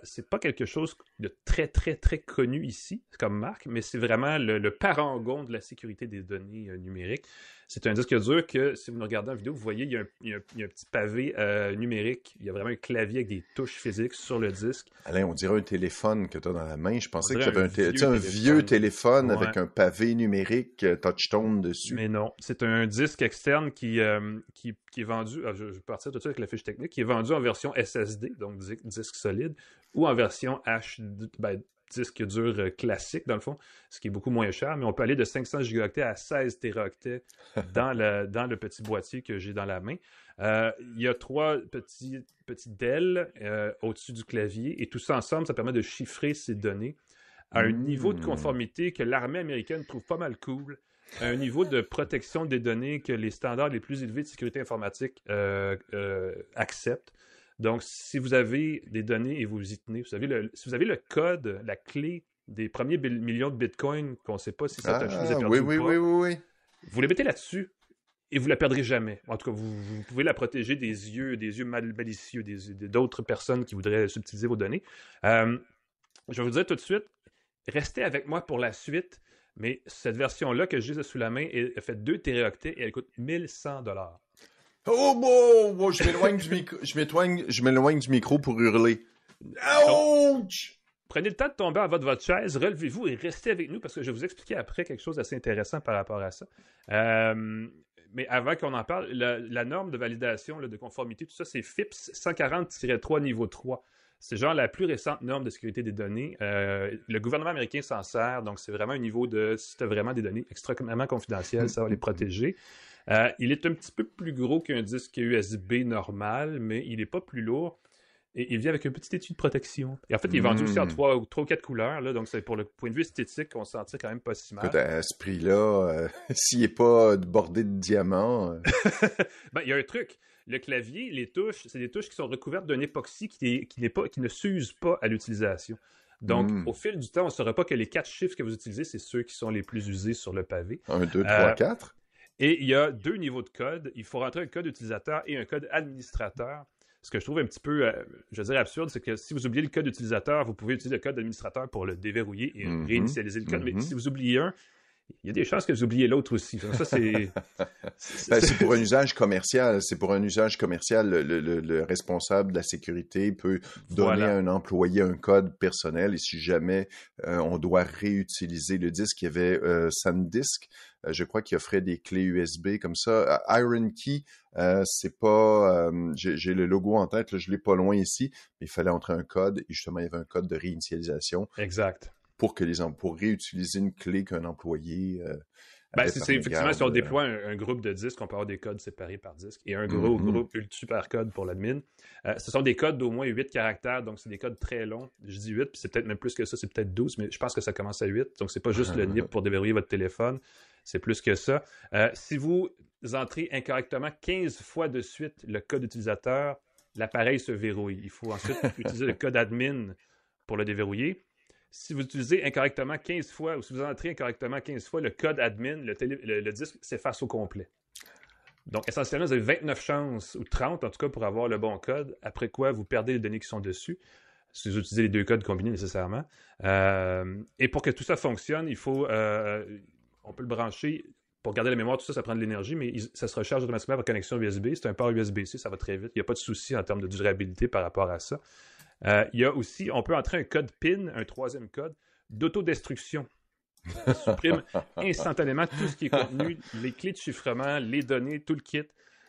C'est pas quelque chose de très, très, très connu ici comme marque, mais c'est vraiment le parangon de la sécurité des données numériques. C'est un disque dur que, si vous nous regardez en vidéo, vous voyez, il y a un petit pavé numérique. Il y a vraiment un clavier avec des touches physiques sur le disque. Alain, on dirait un téléphone que tu as dans la main. Je pensais On que dirait tu avais un vieux téléphone Ouais. avec un pavé numérique touchtone dessus. Mais non, c'est un disque externe qui est vendu, je vais partir tout de suite avec la fiche technique, qui est vendu en version SSD, donc disque solide, ou en version disque dur classique, dans le fond, ce qui est beaucoup moins cher, mais on peut aller de 500 gigaoctets à 16 téraoctets dans le petit boîtier que j'ai dans la main. Il y a 3 petits DEL au-dessus du clavier, et tout ça ensemble, ça permet de chiffrer ces données à un niveau de conformité que l'armée américaine trouve pas mal cool, à un niveau de protection des données que les standards les plus élevés de sécurité informatique acceptent. Donc, si vous avez des données et vous y tenez, si vous avez le code, la clé des premiers millions de bitcoins, qu'on ne sait pas si cette chose est perdue ou pas, oui. vous les mettez là-dessus et vous ne la perdrez jamais. En tout cas, vous pouvez la protéger des yeux malicieux, d'autres personnes qui voudraient subtiliser vos données. Je vais vous dire tout de suite, restez avec moi pour la suite, mais cette version-là que j'ai sous la main, elle fait 2 téraoctets et elle coûte 1100 $. Oh, bon, je m'éloigne du micro pour hurler. Ouch! Prenez le temps de tomber en bas de votre chaise, relevez-vous et restez avec nous parce que je vais vous expliquer après quelque chose d'assez intéressant par rapport à ça. Mais avant qu'on en parle, la norme de validation, de conformité, tout ça, c'est FIPS 140-3 niveau 3. C'est genre la plus récente norme de sécurité des données. Le gouvernement américain s'en sert, donc c'est vraiment un niveau de, si tu as vraiment des données extrêmement confidentielles, ça va les protéger. Il est un petit peu plus gros qu'un disque USB normal, mais il n'est pas plus lourd. Et il vient avec un petit étui de protection. Et en fait, il est vendu aussi en 3 ou 4 couleurs. Là, donc, c'est pour le point de vue esthétique, on se sentit quand même pas si mal. Écoute, à ce prix-là, s'il n'est pas bordé de diamants... Il y a un truc. Le clavier, les touches, c'est des touches qui sont recouvertes d'un époxy qui ne s'use pas à l'utilisation. Donc, au fil du temps, on ne saura pas que les 4 chiffres que vous utilisez, c'est ceux qui sont les plus usés sur le pavé. 1, 2, 3, 4. Et il y a 2 niveaux de code. Il faut rentrer un code utilisateur et un code administrateur. Ce que je trouve un petit peu, je veux dire, absurde, c'est que si vous oubliez le code utilisateur, vous pouvez utiliser le code administrateur pour le déverrouiller et réinitialiser le code. Mais si vous oubliez un, il y a des chances que vous oubliez l'autre aussi. Ça, c'est... c'est pour un usage commercial. C'est pour un usage commercial. Le responsable de la sécurité peut donner à un employé un code personnel et si jamais on doit réutiliser le disque, il y avait SanDisk, je crois qu'il offrait des clés USB comme ça. IronKey, c'est pas... j'ai le logo en tête, là, je l'ai pas loin ici, mais il fallait entrer un code et justement, il y avait un code de réinitialisation. Exact. Pour réutiliser une clé qu'un employé... c'est effectivement, si on déploie un groupe de disques, on peut avoir des codes séparés par disque et un gros groupe super code pour l'admin. Ce sont des codes d'au moins 8 caractères, donc c'est des codes très longs. Je dis 8, puis c'est peut-être même plus que ça, c'est peut-être 12, mais je pense que ça commence à 8. Donc, c'est pas juste le NIP pour déverrouiller votre téléphone, c'est plus que ça. Si vous entrez incorrectement 15 fois de suite le code utilisateur, l'appareil se verrouille. Il faut ensuite utiliser le code admin pour le déverrouiller. Si vous utilisez incorrectement 15 fois, ou si vous entrez incorrectement 15 fois le code admin, le disque s'efface au complet. Donc, essentiellement, vous avez 29 chances, ou 30 en tout cas, pour avoir le bon code, après quoi vous perdez les données qui sont dessus, si vous utilisez les 2 codes combinés nécessairement. Et pour que tout ça fonctionne, il faut... on peut le brancher... Pour garder la mémoire, tout ça, ça prend de l'énergie, mais ça se recharge automatiquement par connexion USB. C'est un port USB-C, ça va très vite. Il n'y a pas de souci en termes de durabilité par rapport à ça. Il y a aussi, on peut entrer un code PIN, un 3e code, d'autodestruction. Ça supprime instantanément tout ce qui est contenu, les clés de chiffrement, les données, tout le kit.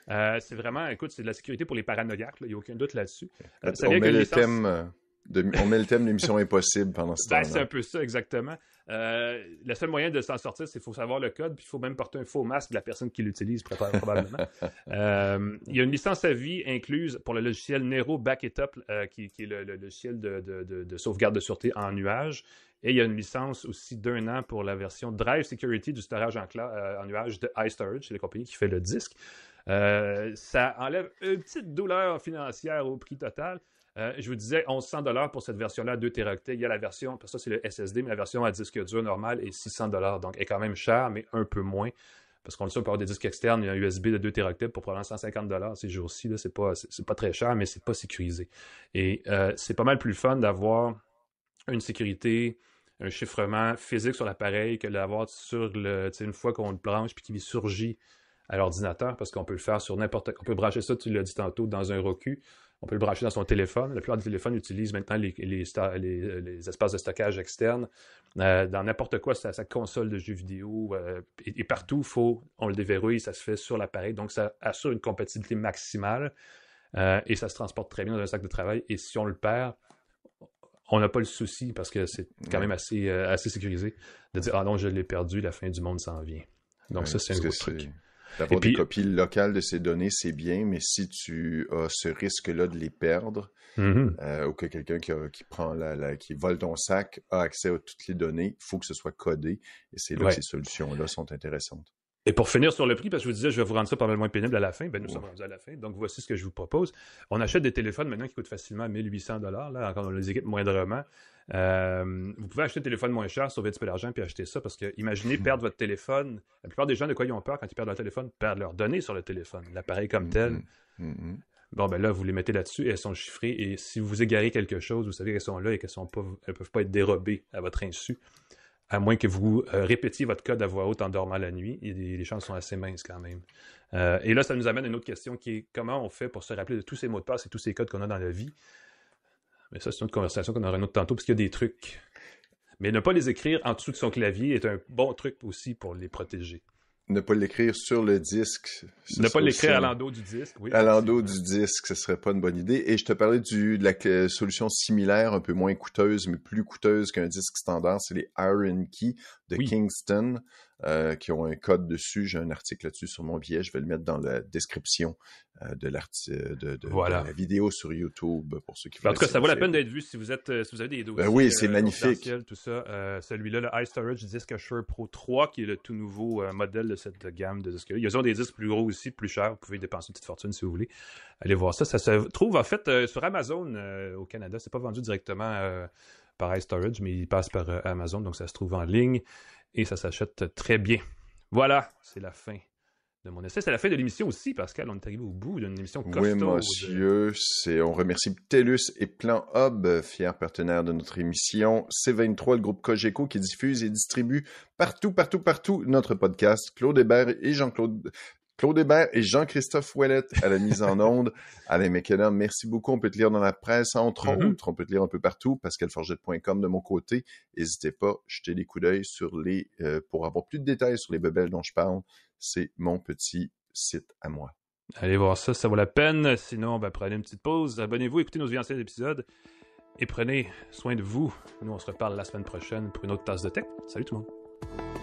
C'est vraiment, écoute, c'est de la sécurité pour les paranoïaques, il n'y a aucun doute là-dessus. On met le thème de l'émission Impossible pendant ce temps-là. C'est un peu ça, exactement. Le seul moyen de s'en sortir, c'est qu'il faut savoir le code, puis il faut même porter un faux masque de la personne qui l'utilise, probablement. Il y a une licence à vie incluse pour le logiciel Nero Backup, qui est le logiciel de sauvegarde de sûreté en nuage. Et il y a une licence aussi d'1 an pour la version Drive Security du storage en nuage de iStorage, c'est la compagnie qui fait le disque. Ça enlève une petite douleur financière au prix total. Je vous disais 1100$ pour cette version-là à 2 Teraoctets. Il y a la version, ça c'est le SSD, mais la version à disque dur normal est 600$. Donc, elle est quand même chère, mais un peu moins. Parce qu'on le sait, on peut avoir des disques externes, il y a un USB de 2 Teraoctets pour probablement 150$ ces jours-ci. Là, c'est pas très cher, mais c'est pas sécurisé. Et c'est pas mal plus fun d'avoir une sécurité, un chiffrement physique sur l'appareil que d'avoir sur une fois qu'on le branche puis qu'il surgit à l'ordinateur, parce qu'on peut le faire sur n'importe quoi. On peut brancher ça, tu l'as dit tantôt, dans un Roku. On peut le brancher dans son téléphone. La plupart des téléphones utilisent maintenant les espaces de stockage externes. Dans n'importe quoi, sa console de jeux vidéo. Et partout, on le déverrouille, ça se fait sur l'appareil. Donc, ça assure une compatibilité maximale. Et ça se transporte très bien dans un sac de travail. Et si on le perd, on n'a pas le souci, parce que c'est quand même assez sécurisé, de dire « Ah non, je l'ai perdu, la fin du monde s'en vient ». Donc ça, c'est un gros truc. D'avoir des copies locales de ces données, c'est bien, mais si tu as ce risque-là de les perdre, ou que quelqu'un qui vole ton sac a accès à toutes les données, il faut que ce soit codé. Et c'est là que ces solutions-là sont intéressantes. Et pour finir sur le prix, parce que je vous disais, je vais vous rendre ça pas mal moins pénible à la fin, nous sommes rendus à la fin. Donc voici ce que je vous propose. On achète des téléphones maintenant qui coûtent facilement 1800$, là, quand on les équipe moindrement. Vous pouvez acheter un téléphone moins cher, sauver un petit peu d'argent puis acheter ça, parce que imaginez perdre votre téléphone. La plupart des gens, de quoi ils ont peur quand ils perdent leur téléphone? Perdre leurs données sur le téléphone, l'appareil comme tel. Bon, ben là, vous les mettez là-dessus et elles sont chiffrées. Et si vous égarez quelque chose, vous savez qu'elles sont là et qu'elles ne peuvent pas être dérobées à votre insu, à moins que vous répétiez votre code à voix haute en dormant la nuit. Et les chances sont assez minces quand même. Et là, ça nous amène à une autre question qui est comment on fait pour se rappeler de tous ces mots de passe et tous ces codes qu'on a dans la vie. Mais ça, c'est une conversation qu'on aura une autre tantôt, parce qu'il y a des trucs. Mais ne pas les écrire en dessous de son clavier est un bon truc aussi pour les protéger. Ne pas l'écrire sur le disque. Ne pas l'écrire à l'endos du disque. Oui, à l'endos du disque, ce serait pas une bonne idée. Et je te parlais de la solution similaire, un peu moins coûteuse, mais plus coûteuse qu'un disque standard. C'est les Iron Key de Kingston, qui ont un code dessus. J'ai un article là-dessus sur mon billet. Je vais le mettre dans la description de la vidéo sur YouTube pour ceux qui veulent. En tout cas, ça vaut la peine d'être vu si vous avez des dossiers. Oui, c'est magnifique. Tout ça. Celui-là, le iStorage Disk Assure Pro 3, qui est le tout nouveau modèle de cette gamme de disques-là. Ils ont des disques plus gros aussi, plus chers. Vous pouvez dépenser une petite fortune si vous voulez. Allez voir ça. Ça se trouve en fait sur Amazon au Canada. C'est pas vendu directement par iStorage, mais il passe par Amazon, donc ça se trouve en ligne et ça s'achète très bien. Voilà, c'est la fin de mon essai. C'est la fin de l'émission aussi, Pascal. On est arrivé au bout d'une émission costaud. Oui, monsieur. On remercie TELUS et Plan Hub, fiers partenaires de notre émission. C23, le groupe Cogeco, qui diffuse et distribue partout notre podcast. Claude Hébert et Jean-Christophe Ouellette à la mise en onde. Alain McKenna, merci beaucoup. On peut te lire dans la presse, entre autres. On peut te lire un peu partout. PascalForget.com de mon côté. N'hésitez pas, jetez des coups d'œil pour avoir plus de détails sur les bebelles dont je parle. C'est mon petit site à moi. Allez voir ça, ça vaut la peine. Sinon, prenez une petite pause. Abonnez-vous, écoutez nos anciens épisodes et prenez soin de vous. Nous, on se reparle la semaine prochaine pour une autre tasse de tech. Salut tout le monde.